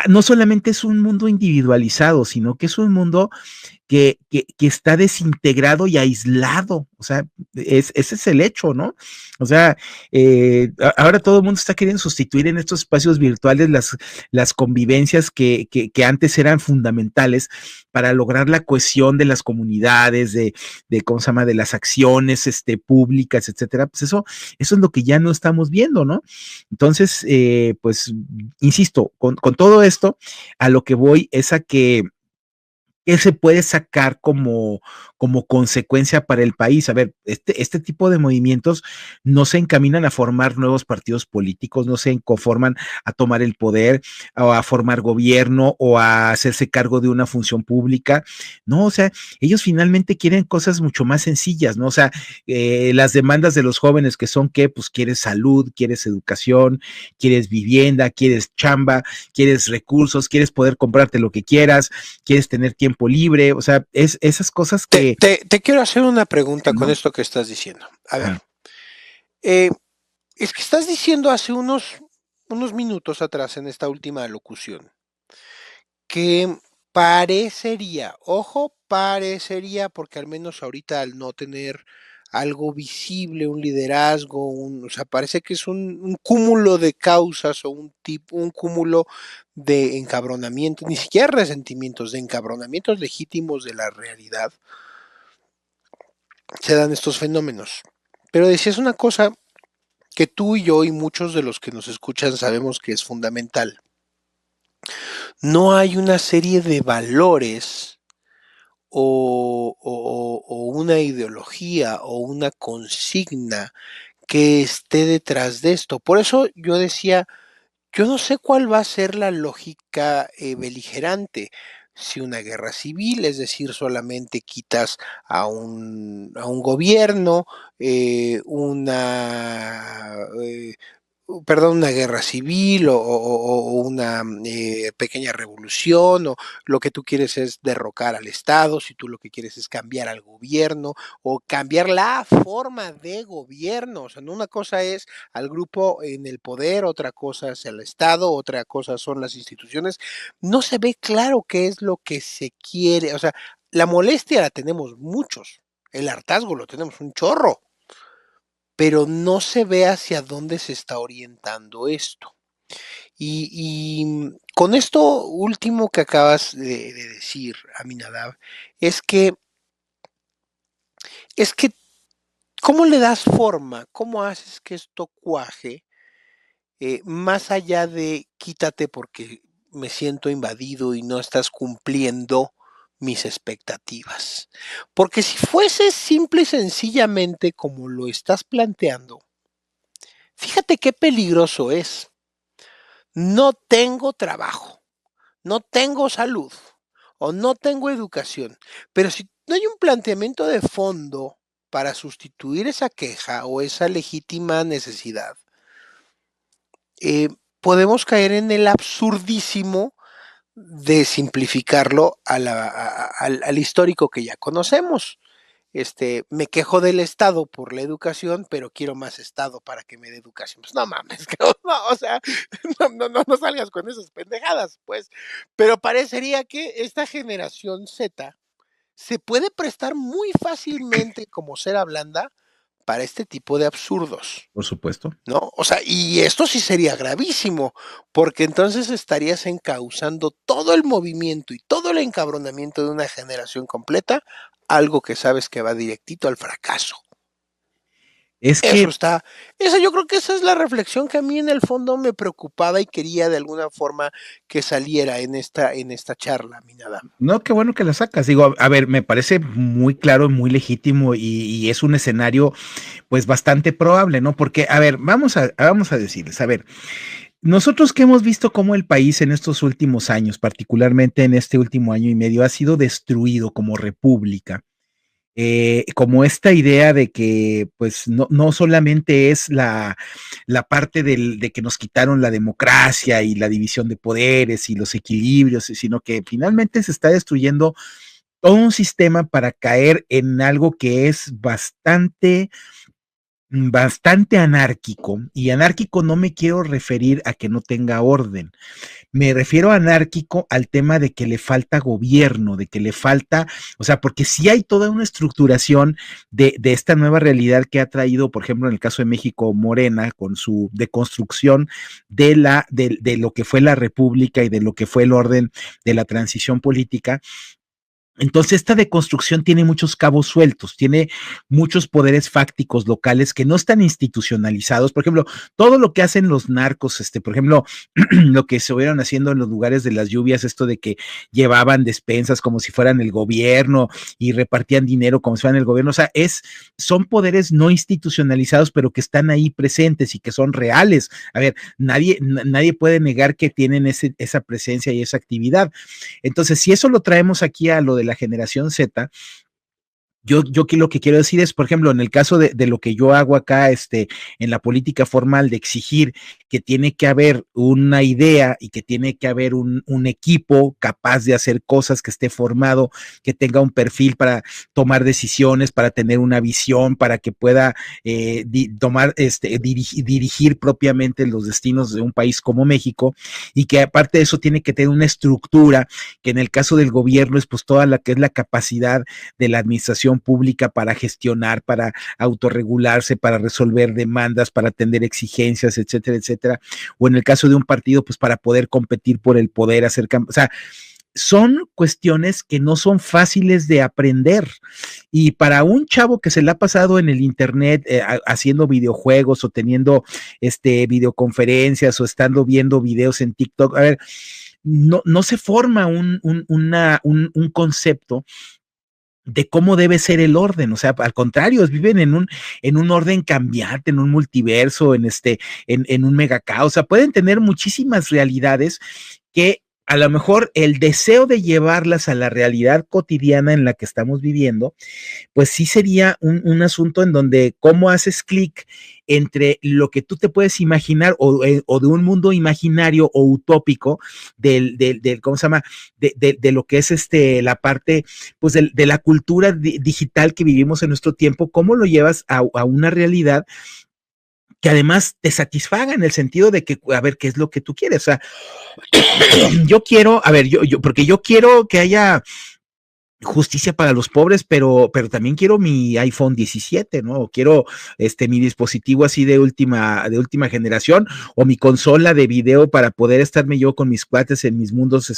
no solamente es un mundo individualizado, sino que es un mundo que está desintegrado y aislado. O sea, ese es el hecho, ¿no? O sea, ahora todo el mundo está queriendo sustituir en estos espacios virtuales las convivencias que antes eran fundamentales para lograr la cohesión de las comunidades, ¿cómo se llama?, de las acciones públicas, etcétera. Pues eso es lo que ya no estamos viendo, ¿no? Entonces, pues, insisto, con todo esto, a lo que voy es a que ¿qué se puede sacar como consecuencia para el país? A ver, este tipo de movimientos no se encaminan a formar nuevos partidos políticos, no se conforman a tomar el poder o a formar gobierno o a hacerse cargo de una función pública. No, o sea, ellos finalmente quieren cosas mucho más sencillas, ¿no? O sea, las demandas de los jóvenes que son ¿qué? Pues quieres salud, quieres educación, quieres vivienda, quieres chamba, quieres recursos, quieres poder comprarte lo que quieras, quieres tener tiempo libre, o sea, esas cosas que... Te quiero hacer una pregunta ¿no? con esto que estás diciendo. A ver, es que estás diciendo hace unos minutos atrás en esta última locución que parecería, ojo, parecería, porque al menos ahorita al no tener algo visible, un liderazgo, o sea, parece que es un cúmulo de causas o un cúmulo de encabronamientos, ni siquiera resentimientos, de encabronamientos legítimos de la realidad, se dan estos fenómenos. Pero decías una cosa que tú y yo y muchos de los que nos escuchan sabemos que es fundamental. No hay una serie de valores o una ideología o una consigna que esté detrás de esto. Por eso yo decía, yo no sé cuál va a ser la lógica beligerante. Si una guerra civil, es decir, solamente quitas a un gobierno, una guerra civil o una pequeña revolución, o lo que tú quieres es derrocar al Estado, si tú lo que quieres es cambiar al gobierno o cambiar la forma de gobierno. O sea, no, una cosa es al grupo en el poder, otra cosa es el Estado, otra cosa son las instituciones. No se ve claro qué es lo que se quiere. O sea, la molestia la tenemos muchos. El hartazgo lo tenemos un chorro, pero no se ve hacia dónde se está orientando esto. Y con esto último que acabas de decir, Aminadab, es que, es que, ¿cómo le das forma? ¿Cómo haces que esto cuaje? Más allá de quítate porque me siento invadido y no estás cumpliendo mis expectativas. Porque si fuese simple y sencillamente como lo estás planteando, fíjate qué peligroso es. No tengo trabajo, no tengo salud o no tengo educación, pero si no hay un planteamiento de fondo para sustituir esa queja o esa legítima necesidad, podemos caer en el absurdísimo de simplificarlo al histórico que ya conocemos. Me quejo del Estado por la educación, pero quiero más Estado para que me dé educación. Pues no mames, no, o sea, no salgas con esas pendejadas, pues. Pero parecería que esta generación Z se puede prestar muy fácilmente como cera blanda para este tipo de absurdos. Por supuesto. ¿No? O sea, y esto sí sería gravísimo, porque entonces estarías encauzando todo el movimiento y todo el encabronamiento de una generación completa, algo que sabes que va directito al fracaso. Es Eso que está, yo creo que esa es la reflexión que a mí en el fondo me preocupaba y quería de alguna forma que saliera en esta charla, mi nada. no, qué bueno que la sacas. Digo, a ver, me parece muy claro, muy legítimo y es un escenario, pues, bastante probable, ¿no? Porque, a ver, vamos a decirles, a ver, nosotros que hemos visto cómo el país en estos últimos años, particularmente en este último año y medio, ha sido destruido como república. Como esta idea de que pues no solamente es la parte de que nos quitaron la democracia y la división de poderes y los equilibrios, sino que finalmente se está destruyendo todo un sistema para caer en algo que es bastante anárquico, y anárquico no me quiero referir a que no tenga orden, me refiero a anárquico al tema de que le falta gobierno, de que le falta, o sea, porque sí hay toda una estructuración de esta nueva realidad que ha traído, por ejemplo, en el caso de México, Morena, con su deconstrucción de lo que fue la república y de lo que fue el orden de la transición política. Entonces, esta deconstrucción tiene muchos cabos sueltos, tiene muchos poderes fácticos locales que no están institucionalizados. Por ejemplo, todo lo que hacen los narcos, por ejemplo, lo que se hubieran haciendo en los lugares de las lluvias, esto de que llevaban despensas como si fueran el gobierno y repartían dinero como si fueran el gobierno. O sea, son poderes no institucionalizados, pero que están ahí presentes y que son reales. A ver, nadie puede negar que tienen esa presencia y esa actividad. Entonces, si eso lo traemos aquí a lo de la generación Z, yo lo que quiero decir es, por ejemplo, en el caso de lo que yo hago acá, en la política formal, de exigir que tiene que haber una idea y que tiene que haber un equipo capaz de hacer cosas, que esté formado, que tenga un perfil para tomar decisiones, para tener una visión, para que pueda dirigir propiamente los destinos de un país como México, y que aparte de eso tiene que tener una estructura, que en el caso del gobierno es pues toda la que es la capacidad de la administración pública para gestionar, para autorregularse, para resolver demandas, para atender exigencias, etcétera, etcétera. O en el caso de un partido, pues para poder competir por el poder, o sea, son cuestiones que no son fáciles de aprender. Y para un chavo que se le ha pasado en el internet haciendo videojuegos o teniendo videoconferencias o estando viendo videos en TikTok, a ver, no se forma un concepto de cómo debe ser el orden. O sea, al contrario, viven en un orden cambiante, en un multiverso, en un mega caos. O sea, pueden tener muchísimas realidades que a lo mejor el deseo de llevarlas a la realidad cotidiana en la que estamos viviendo, pues sí sería un asunto en donde cómo haces clic entre lo que tú te puedes imaginar o de un mundo imaginario o utópico del ¿cómo se llama? De lo que es la parte, pues, de la cultura digital que vivimos en nuestro tiempo, cómo lo llevas a una realidad que además te satisfaga en el sentido de que, a ver, ¿qué es lo que tú quieres? O sea, yo quiero, a ver, porque yo quiero que haya justicia para los pobres, pero también quiero mi iPhone 17, ¿no? O quiero mi dispositivo así de última generación, o mi consola de video para poder estarme yo con mis cuates en mis mundos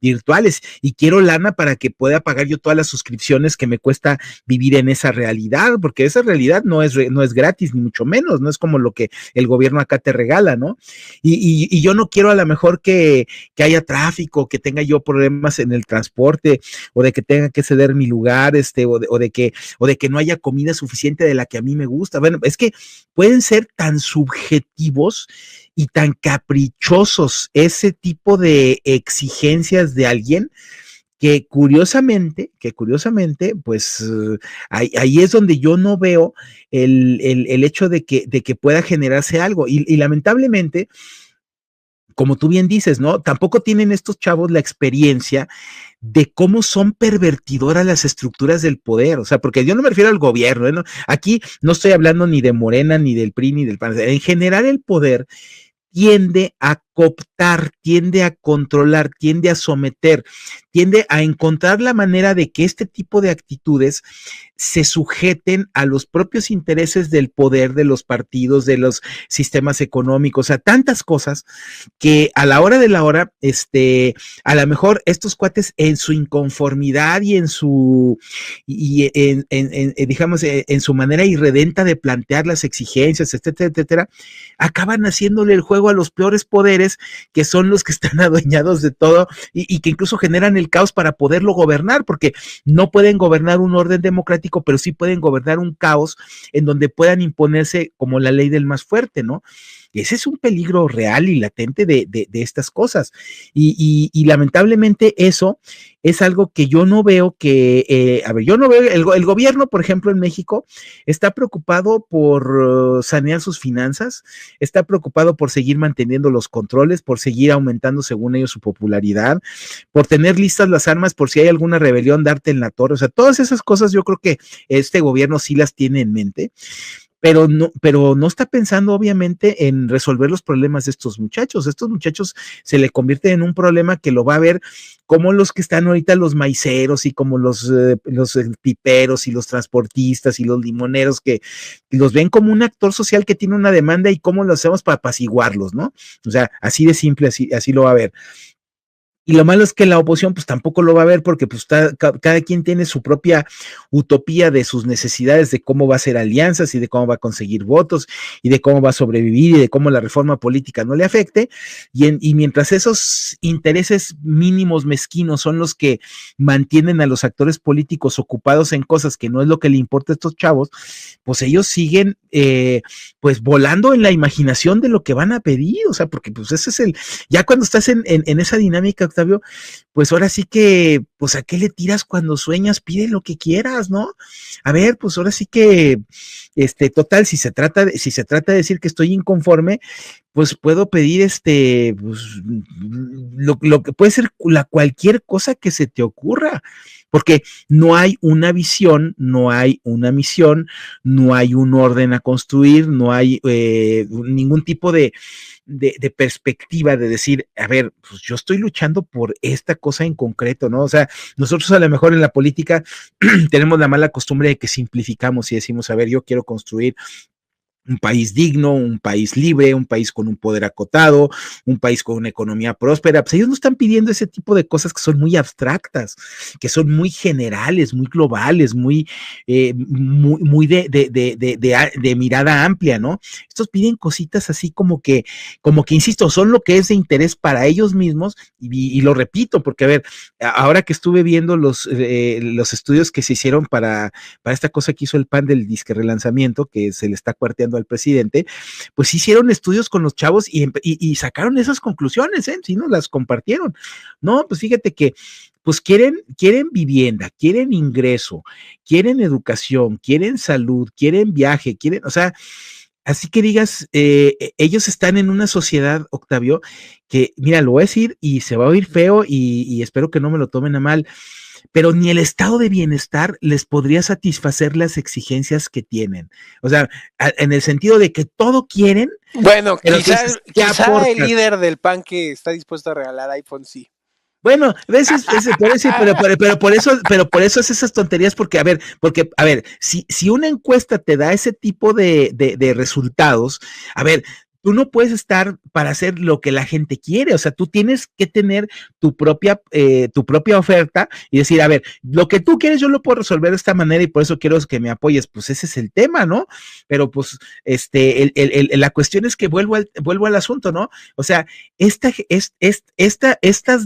virtuales, y quiero lana para que pueda pagar yo todas las suscripciones que me cuesta vivir en esa realidad, porque esa realidad no es gratis, ni mucho menos, no es como lo que el gobierno acá te regala, ¿no? Y yo no quiero a lo mejor que haya tráfico, que tenga yo problemas en el transporte, o de que tenga que ceder mi lugar, o de que no haya comida suficiente de la que a mí me gusta. Bueno, es que pueden ser tan subjetivos y tan caprichosos ese tipo de exigencias de alguien que curiosamente, pues ahí es donde yo no veo el hecho de que pueda generarse algo. Y lamentablemente, como tú bien dices, ¿no? Tampoco tienen estos chavos la experiencia de cómo son pervertidoras las estructuras del poder, o sea, porque yo no me refiero al gobierno, ¿no? Aquí no estoy hablando ni de Morena, ni del PRI, ni del PAN, en general el poder tiende a cooptar, tiende a controlar, tiende a someter, tiende a encontrar la manera de que este tipo de actitudes se sujeten a los propios intereses del poder, de los partidos, de los sistemas económicos, a tantas cosas que a la hora de la hora, a lo mejor estos cuates en su inconformidad y digamos, en su manera irredenta de plantear las exigencias, etcétera, etcétera, acaban haciéndole el juego a los peores poderes, que son los que están adueñados de todo y que incluso generan el caos para poderlo gobernar, porque no pueden gobernar un orden democrático, pero sí pueden gobernar un caos en donde puedan imponerse como la ley del más fuerte, ¿no? Y ese es un peligro real y latente de estas cosas. Y lamentablemente eso es algo que yo no veo yo no veo, el gobierno, por ejemplo, en México, está preocupado por sanear sus finanzas, está preocupado por seguir manteniendo los controles, por seguir aumentando, según ellos, su popularidad, por tener listas las armas por si hay alguna rebelión, darte en la torre. O sea, todas esas cosas yo creo que este gobierno sí las tiene en mente, pero no está pensando obviamente en resolver los problemas de estos muchachos. Estos muchachos se le convierten en un problema que lo va a ver como los que están ahorita, los maiceros, y como los piperos y los transportistas y los limoneros, que los ven como un actor social que tiene una demanda, y cómo lo hacemos para apaciguarlos, ¿no? O sea, así de simple, así lo va a ver. Y lo malo es que la oposición pues tampoco lo va a ver, porque pues cada quien tiene su propia utopía de sus necesidades, de cómo va a hacer alianzas y de cómo va a conseguir votos y de cómo va a sobrevivir y de cómo la reforma política no le afecte. Y mientras esos intereses mínimos mezquinos son los que mantienen a los actores políticos ocupados en cosas que no es lo que le importa a estos chavos, pues ellos siguen pues volando en la imaginación de lo que van a pedir. O sea, porque pues ese es ya cuando estás en esa dinámica, Octavio, pues ahora sí que, pues a qué le tiras cuando sueñas, pide lo que quieras, ¿no? A ver, pues ahora sí que, total, si se trata de decir que estoy inconforme, pues puedo pedir pues, lo que puede ser cualquier cosa que se te ocurra, porque no hay una visión, no hay una misión, no hay un orden a construir, no hay ningún tipo de perspectiva de decir, a ver, pues yo estoy luchando por esta cosa en concreto, ¿no? O sea, nosotros a lo mejor en la política tenemos la mala costumbre de que simplificamos y decimos, a ver, yo quiero construir un país digno, un país libre, un país con un poder acotado, un país con una economía próspera. Pues ellos no están pidiendo ese tipo de cosas que son muy abstractas, que son muy generales, muy globales, muy de mirada amplia, ¿no? Estos piden cositas así como que, insisto, son lo que es de interés para ellos mismos, y lo repito, porque a ver, ahora que estuve viendo los estudios que se hicieron para esta cosa que hizo el PAN del disque relanzamiento, que se le está cuarteando al presidente, pues hicieron estudios con los chavos y sacaron esas conclusiones, sí nos las compartieron. No, pues fíjate que pues quieren vivienda, quieren ingreso, quieren educación, quieren salud, quieren viaje, o sea, así que digas, ellos están en una sociedad, Octavio, que, mira, lo voy a decir y se va a oír feo, y espero que no me lo tomen a mal, pero ni el estado de bienestar les podría satisfacer las exigencias que tienen. O sea, en el sentido de que todo quieren. Bueno, quizá el líder del PAN que está dispuesto a regalar iPhone, sí. Bueno, a veces, por eso, pero por eso es esas tonterías, porque, a ver, si una encuesta te da ese tipo de resultados, a ver, tú no puedes estar para hacer lo que la gente quiere, o sea, tú tienes que tener tu propia oferta y decir, a ver, lo que tú quieres yo lo puedo resolver de esta manera y por eso quiero que me apoyes, pues ese es el tema, ¿no? Pero pues, la cuestión es que vuelvo al asunto, ¿no? O sea, estas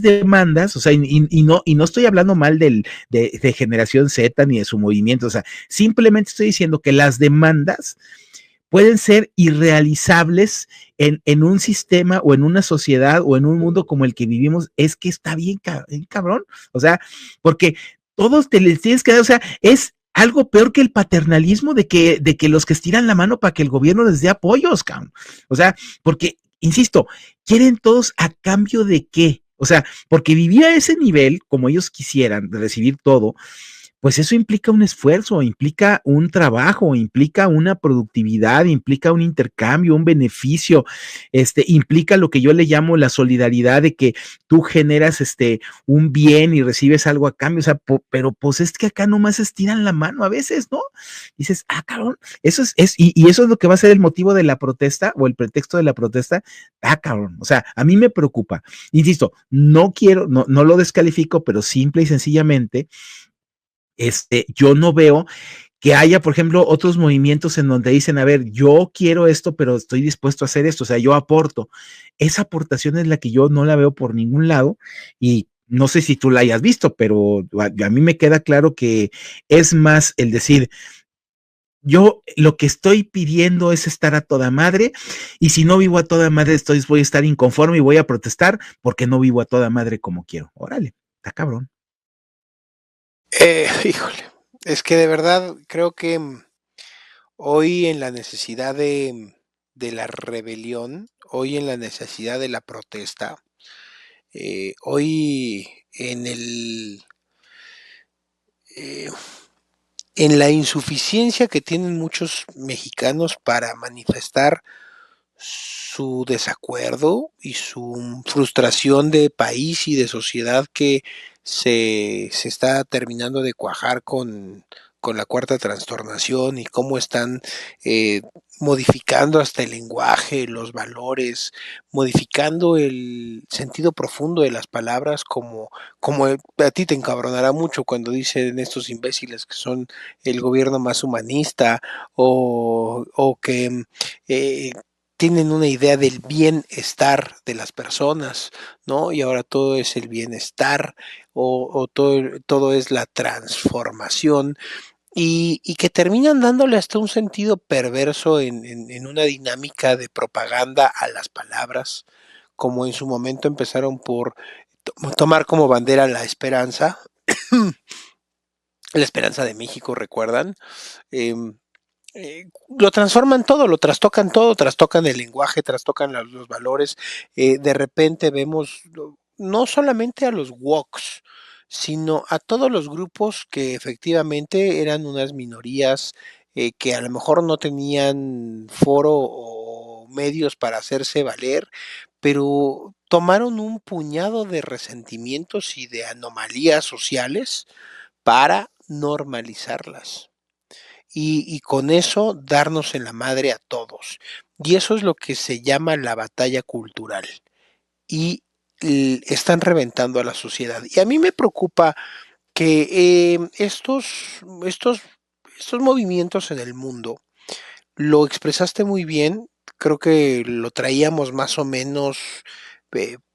demandas, o sea, y no estoy hablando mal de Generación Z ni de su movimiento, o sea, simplemente estoy diciendo que las demandas pueden ser irrealizables en un sistema o en una sociedad o en un mundo como el que vivimos, es que está bien, cabrón, o sea, porque todos te les tienes que dar, o sea, es algo peor que el paternalismo de que los que estiran la mano para que el gobierno les dé apoyos, cabrón. O sea, porque, insisto, quieren todos a cambio de qué. O sea, porque vivir a ese nivel, como ellos quisieran, de recibir todo, pues eso implica un esfuerzo, implica un trabajo, implica una productividad, implica un intercambio, un beneficio, implica lo que yo le llamo la solidaridad de que tú generas un bien y recibes algo a cambio, o sea, pero pues es que acá nomás estiran la mano a veces, ¿no? Dices, cabrón, eso y eso es lo que va a ser el motivo de la protesta o el pretexto de la protesta, cabrón, o sea, a mí me preocupa, insisto, no lo descalifico, pero simple y sencillamente, yo no veo que haya, por ejemplo, otros movimientos en donde dicen, a ver, yo quiero esto, pero estoy dispuesto a hacer esto, o sea, yo aporto. Esa aportación es la que yo no la veo por ningún lado y no sé si tú la hayas visto, pero a mí me queda claro que es más el decir, yo lo que estoy pidiendo es estar a toda madre y si no vivo a toda madre, voy a estar inconforme y voy a protestar porque no vivo a toda madre como quiero. Órale, está cabrón. Híjole, es que de verdad creo que hoy en la necesidad de la rebelión, hoy en la necesidad de la protesta, hoy eh, en la insuficiencia que tienen muchos mexicanos para manifestar su desacuerdo y su frustración de país y de sociedad que se está terminando de cuajar con la cuarta transformación y cómo están eh, modificando hasta el lenguaje, los valores, modificando el sentido profundo de las palabras, como a ti te encabronará mucho cuando dicen estos imbéciles que son el gobierno más humanista o que tienen una idea del bienestar de las personas, ¿no? Y ahora todo es el bienestar o todo es la transformación y que terminan dándole hasta un sentido perverso en una dinámica de propaganda a las palabras, como en su momento empezaron por tomar como bandera la esperanza de México, ¿recuerdan? Eh, lo transforman todo, lo trastocan todo, trastocan el lenguaje, trastocan los valores. De repente vemos no solamente a los woks, sino a todos los grupos que efectivamente eran unas minorías que a lo mejor no tenían foro o medios para hacerse valer, pero tomaron un puñado de resentimientos y de anomalías sociales para normalizarlas y con eso darnos en la madre a todos. Y eso es lo que se llama la batalla cultural. Y están reventando a la sociedad. Y a mí me preocupa que estos movimientos en el mundo, lo expresaste muy bien, creo que lo traíamos más o menos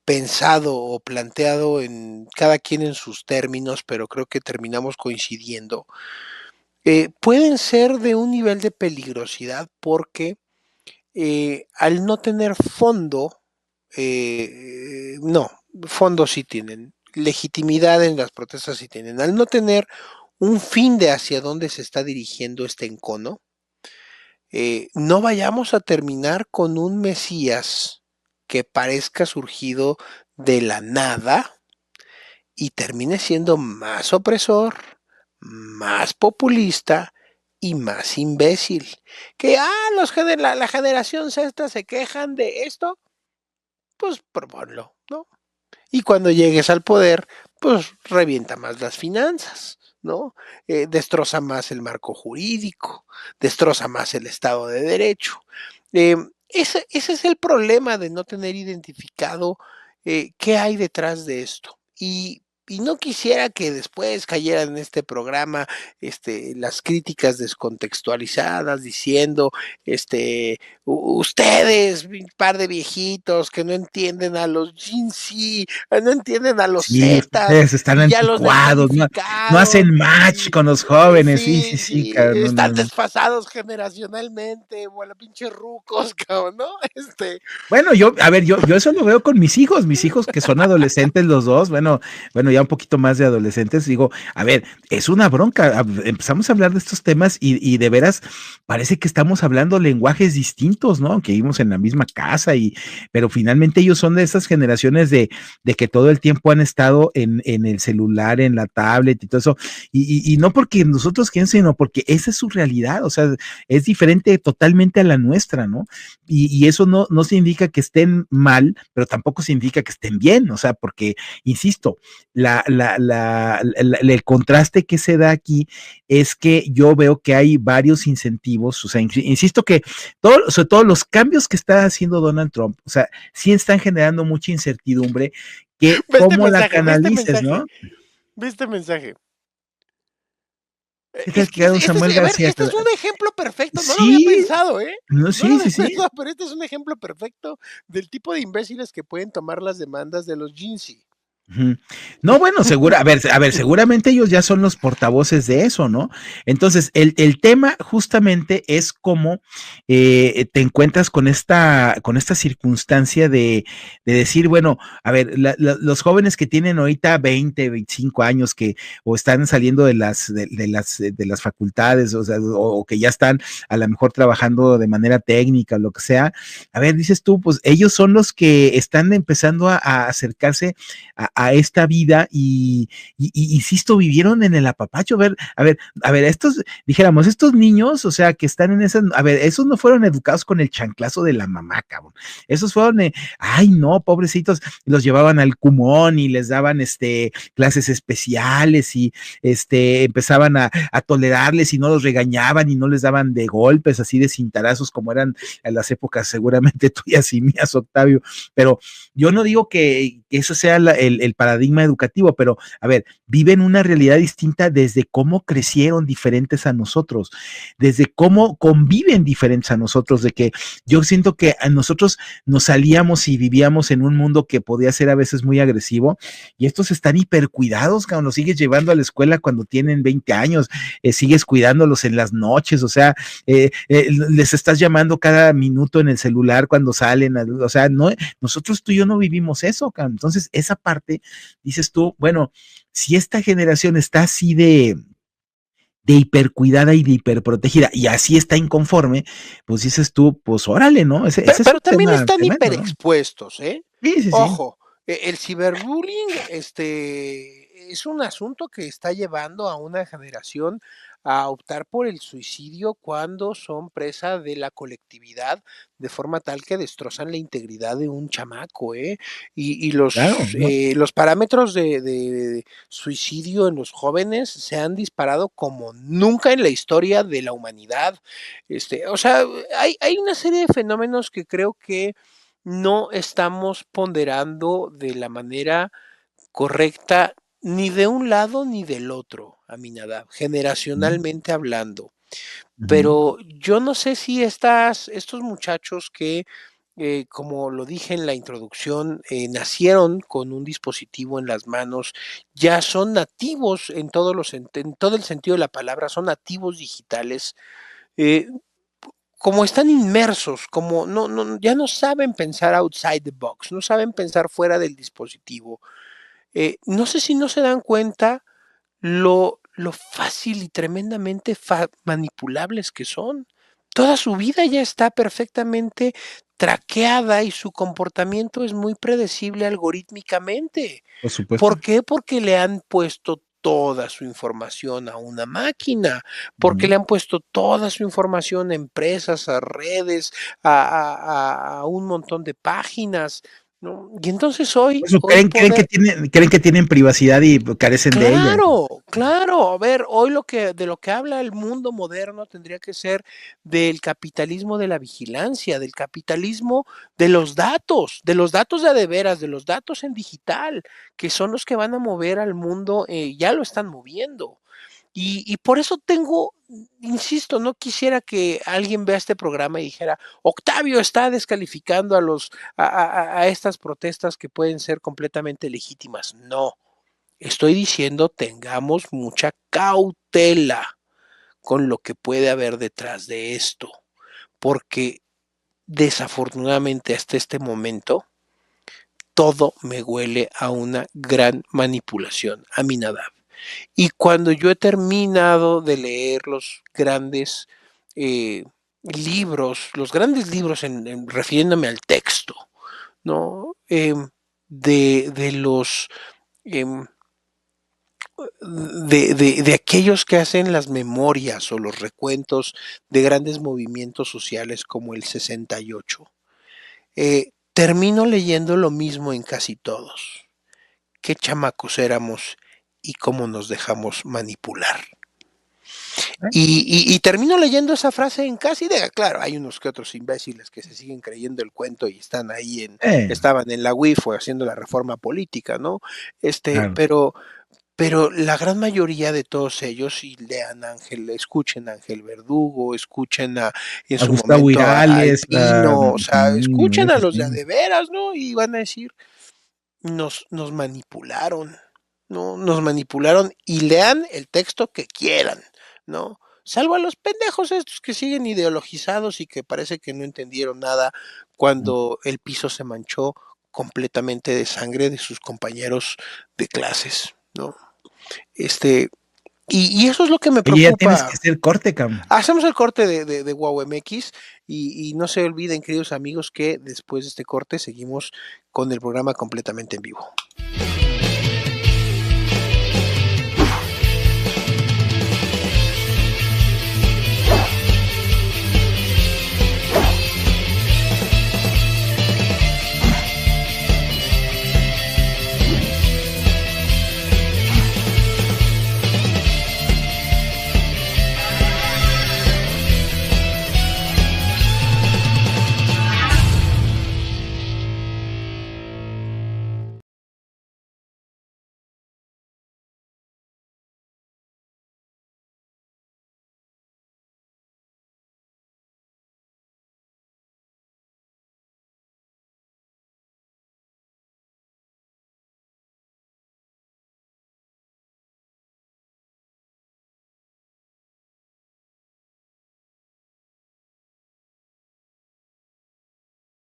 pensado o planteado en cada quien en sus términos, pero creo que terminamos coincidiendo pueden ser de un nivel de peligrosidad porque al no tener fondo, no, fondo sí tienen, legitimidad en las protestas sí tienen, al no tener un fin de hacia dónde se está dirigiendo este encono, no vayamos a terminar con un Mesías que parezca surgido de la nada y termine siendo más opresor, más populista y más imbécil. Que, la generación Z se quejan de esto, pues proponlo, ¿no? Y cuando llegues al poder, pues revienta más las finanzas, ¿no? Destroza más el marco jurídico, destroza más el Estado de Derecho. Ese es el problema de no tener identificado qué hay detrás de esto. Y no quisiera que después cayeran en este programa las críticas descontextualizadas diciendo, ustedes, un par de viejitos que no entienden a los Gen Z, no entienden a los Sí, Zetas ustedes están y ya los anticuados, no descalificaron hacen match y con los jóvenes, sí, sí, sí, sí, sí, cabrón, no, no, están no. desfasados generacionalmente, bueno, pinches rucos, cabrón, ¿no? Bueno, a ver, yo eso lo veo con mis hijos que son adolescentes los dos, bueno, ya un poquito más de adolescentes, digo, a ver, es una bronca, empezamos a hablar de estos temas y de veras parece que estamos hablando lenguajes distintos, ¿no? Aunque vivimos en la misma casa pero finalmente ellos son de esas generaciones de que todo el tiempo han estado en el celular, en la tablet y todo eso, y no porque nosotros quieren, sino porque esa es su realidad, o sea, es diferente totalmente a la nuestra, ¿no? Y eso no significa que estén mal, pero tampoco significa que estén bien, o sea, porque, insisto, el contraste que se da aquí es que yo veo que hay varios incentivos, o sea, insisto que sobre todo los cambios que está haciendo Donald Trump, o sea, sí están generando mucha incertidumbre, que Ve este cómo la mensaje, ve este canalices, mensaje, ¿no? ve este mensaje. ¿Qué tal Es que que don Samuel a ver, García? este es un ejemplo perfecto, no lo había Sí, pensado, ¿eh? no, No lo sí, había sí, sí. pensado, pero este es un ejemplo perfecto del tipo de imbéciles que pueden tomar las demandas de los Jinsi. Ujú. No, bueno, a ver, seguramente ellos ya son los portavoces de eso, ¿no? Entonces, el tema justamente es cómo te encuentras con esta circunstancia de decir, bueno, a ver, los jóvenes que tienen ahorita 20, 25 años o están saliendo de las facultades, o sea, o que ya están a lo mejor trabajando de manera técnica, lo que sea, a ver, dices tú, pues ellos son los que están empezando a acercarse a esta vida insisto, vivieron en el apapacho. A ver, dijéramos, estos niños, o sea, que están en esas, a ver, esos no fueron educados con el chanclazo de la mamá, cabrón. Esos fueron, ay, no, pobrecitos, los llevaban al Cumón y les daban, clases especiales y, empezaban a tolerarles y no los regañaban y no les daban de golpes, así de cintarazos como eran en las épocas seguramente tuyas y mías, Octavio, pero yo no digo que eso sea el paradigma educativo, pero a ver, viven una realidad distinta desde cómo crecieron diferentes a nosotros, desde cómo conviven diferentes a nosotros, de que yo siento que a nosotros nos salíamos y vivíamos en un mundo que podía ser a veces muy agresivo y estos están hipercuidados, cuando los sigues llevando a la escuela cuando tienen 20 años, sigues cuidándolos en las noches, o sea, les estás llamando cada minuto en el celular cuando salen, o sea, no, nosotros tú y yo no vivimos eso, entonces esa parte, dices tú, bueno, si esta generación está así de hipercuidada y de hiperprotegida y así está inconforme, pues dices tú, pues órale, ¿no? Ese es Pero un también tema están tremendo, ¿no? hiperexpuestos, ¿eh? Sí, sí, sí. Ojo, el ciberbullying, es un asunto que está llevando a una generación a optar por el suicidio cuando son presa de la colectividad, de forma tal que destrozan la integridad de un chamaco, ¿eh? Y Claro, ¿no? los parámetros de suicidio en los jóvenes se han disparado como nunca en la historia de la humanidad. O sea, hay una serie de fenómenos que creo que no estamos ponderando de la manera correcta ni de un lado ni del otro, Aminadab, Ujú, generacionalmente hablando. ujú, Pero yo no sé si estos muchachos que, como lo dije en la introducción, nacieron con un dispositivo en las manos, ya son nativos en todo el sentido de la palabra, son nativos digitales. eh, Como están inmersos, como ya no saben pensar outside the box, no saben pensar fuera del dispositivo. No sé si no se dan cuenta lo fácil y tremendamente manipulables que son. Toda su vida ya está perfectamente traqueada y su comportamiento es muy predecible algorítmicamente. por supuesto. ¿Por qué? Porque le han puesto toda su información a una máquina, porque Ujú. le han puesto toda su información a empresas, a redes, a un montón de páginas. ¿no? Y entonces hoy Eso creen poder... creen que tienen privacidad y carecen de ella. Claro, claro. A ver, hoy de lo que habla el mundo moderno tendría que ser del capitalismo de la vigilancia, del capitalismo de los datos de veras, de los datos en digital, que son los que van a mover al mundo, ya lo están moviendo. Y por eso insisto, no quisiera que alguien vea este programa y dijera, Octavio está descalificando a estas protestas que pueden ser completamente legítimas. No, estoy diciendo tengamos mucha cautela con lo que puede haber detrás de esto, porque desafortunadamente hasta este momento todo me huele a una gran manipulación, a mi Nadab. Y cuando yo he terminado de leer eh, los grandes libros refiriéndome al texto, ¿no? De los em, de aquellos que hacen las memorias o los recuentos de grandes movimientos sociales como el 68, termino leyendo lo mismo en casi todos. Qué chamacos éramos y cómo nos dejamos manipular. Y termino leyendo esa frase en casi claro, hay unos que otros imbéciles que se siguen creyendo el cuento y están ahí estaban en la UIF haciendo la reforma política, ¿no? Claro. Pero la gran mayoría de todos ellos, y escuchen a Ángel Verdugo, escuchen en A su Gustavo momento a Irales, Alpino, o sea, escuchen a eso los sí. de veras, ¿no? Y van a decir, nos manipularon, ¿no? Nos manipularon y lean el texto que quieran, ¿no? Salvo a los pendejos estos que siguen ideologizados y que parece que no entendieron nada cuando el piso se manchó completamente de sangre de sus compañeros de clases, ¿no? Y eso es lo que me Oye, ya tienes preocupa. que hacer corte, Cam. Hacemos el corte de Wow MX y no se olviden, queridos amigos, que después de este corte seguimos con el programa completamente en vivo.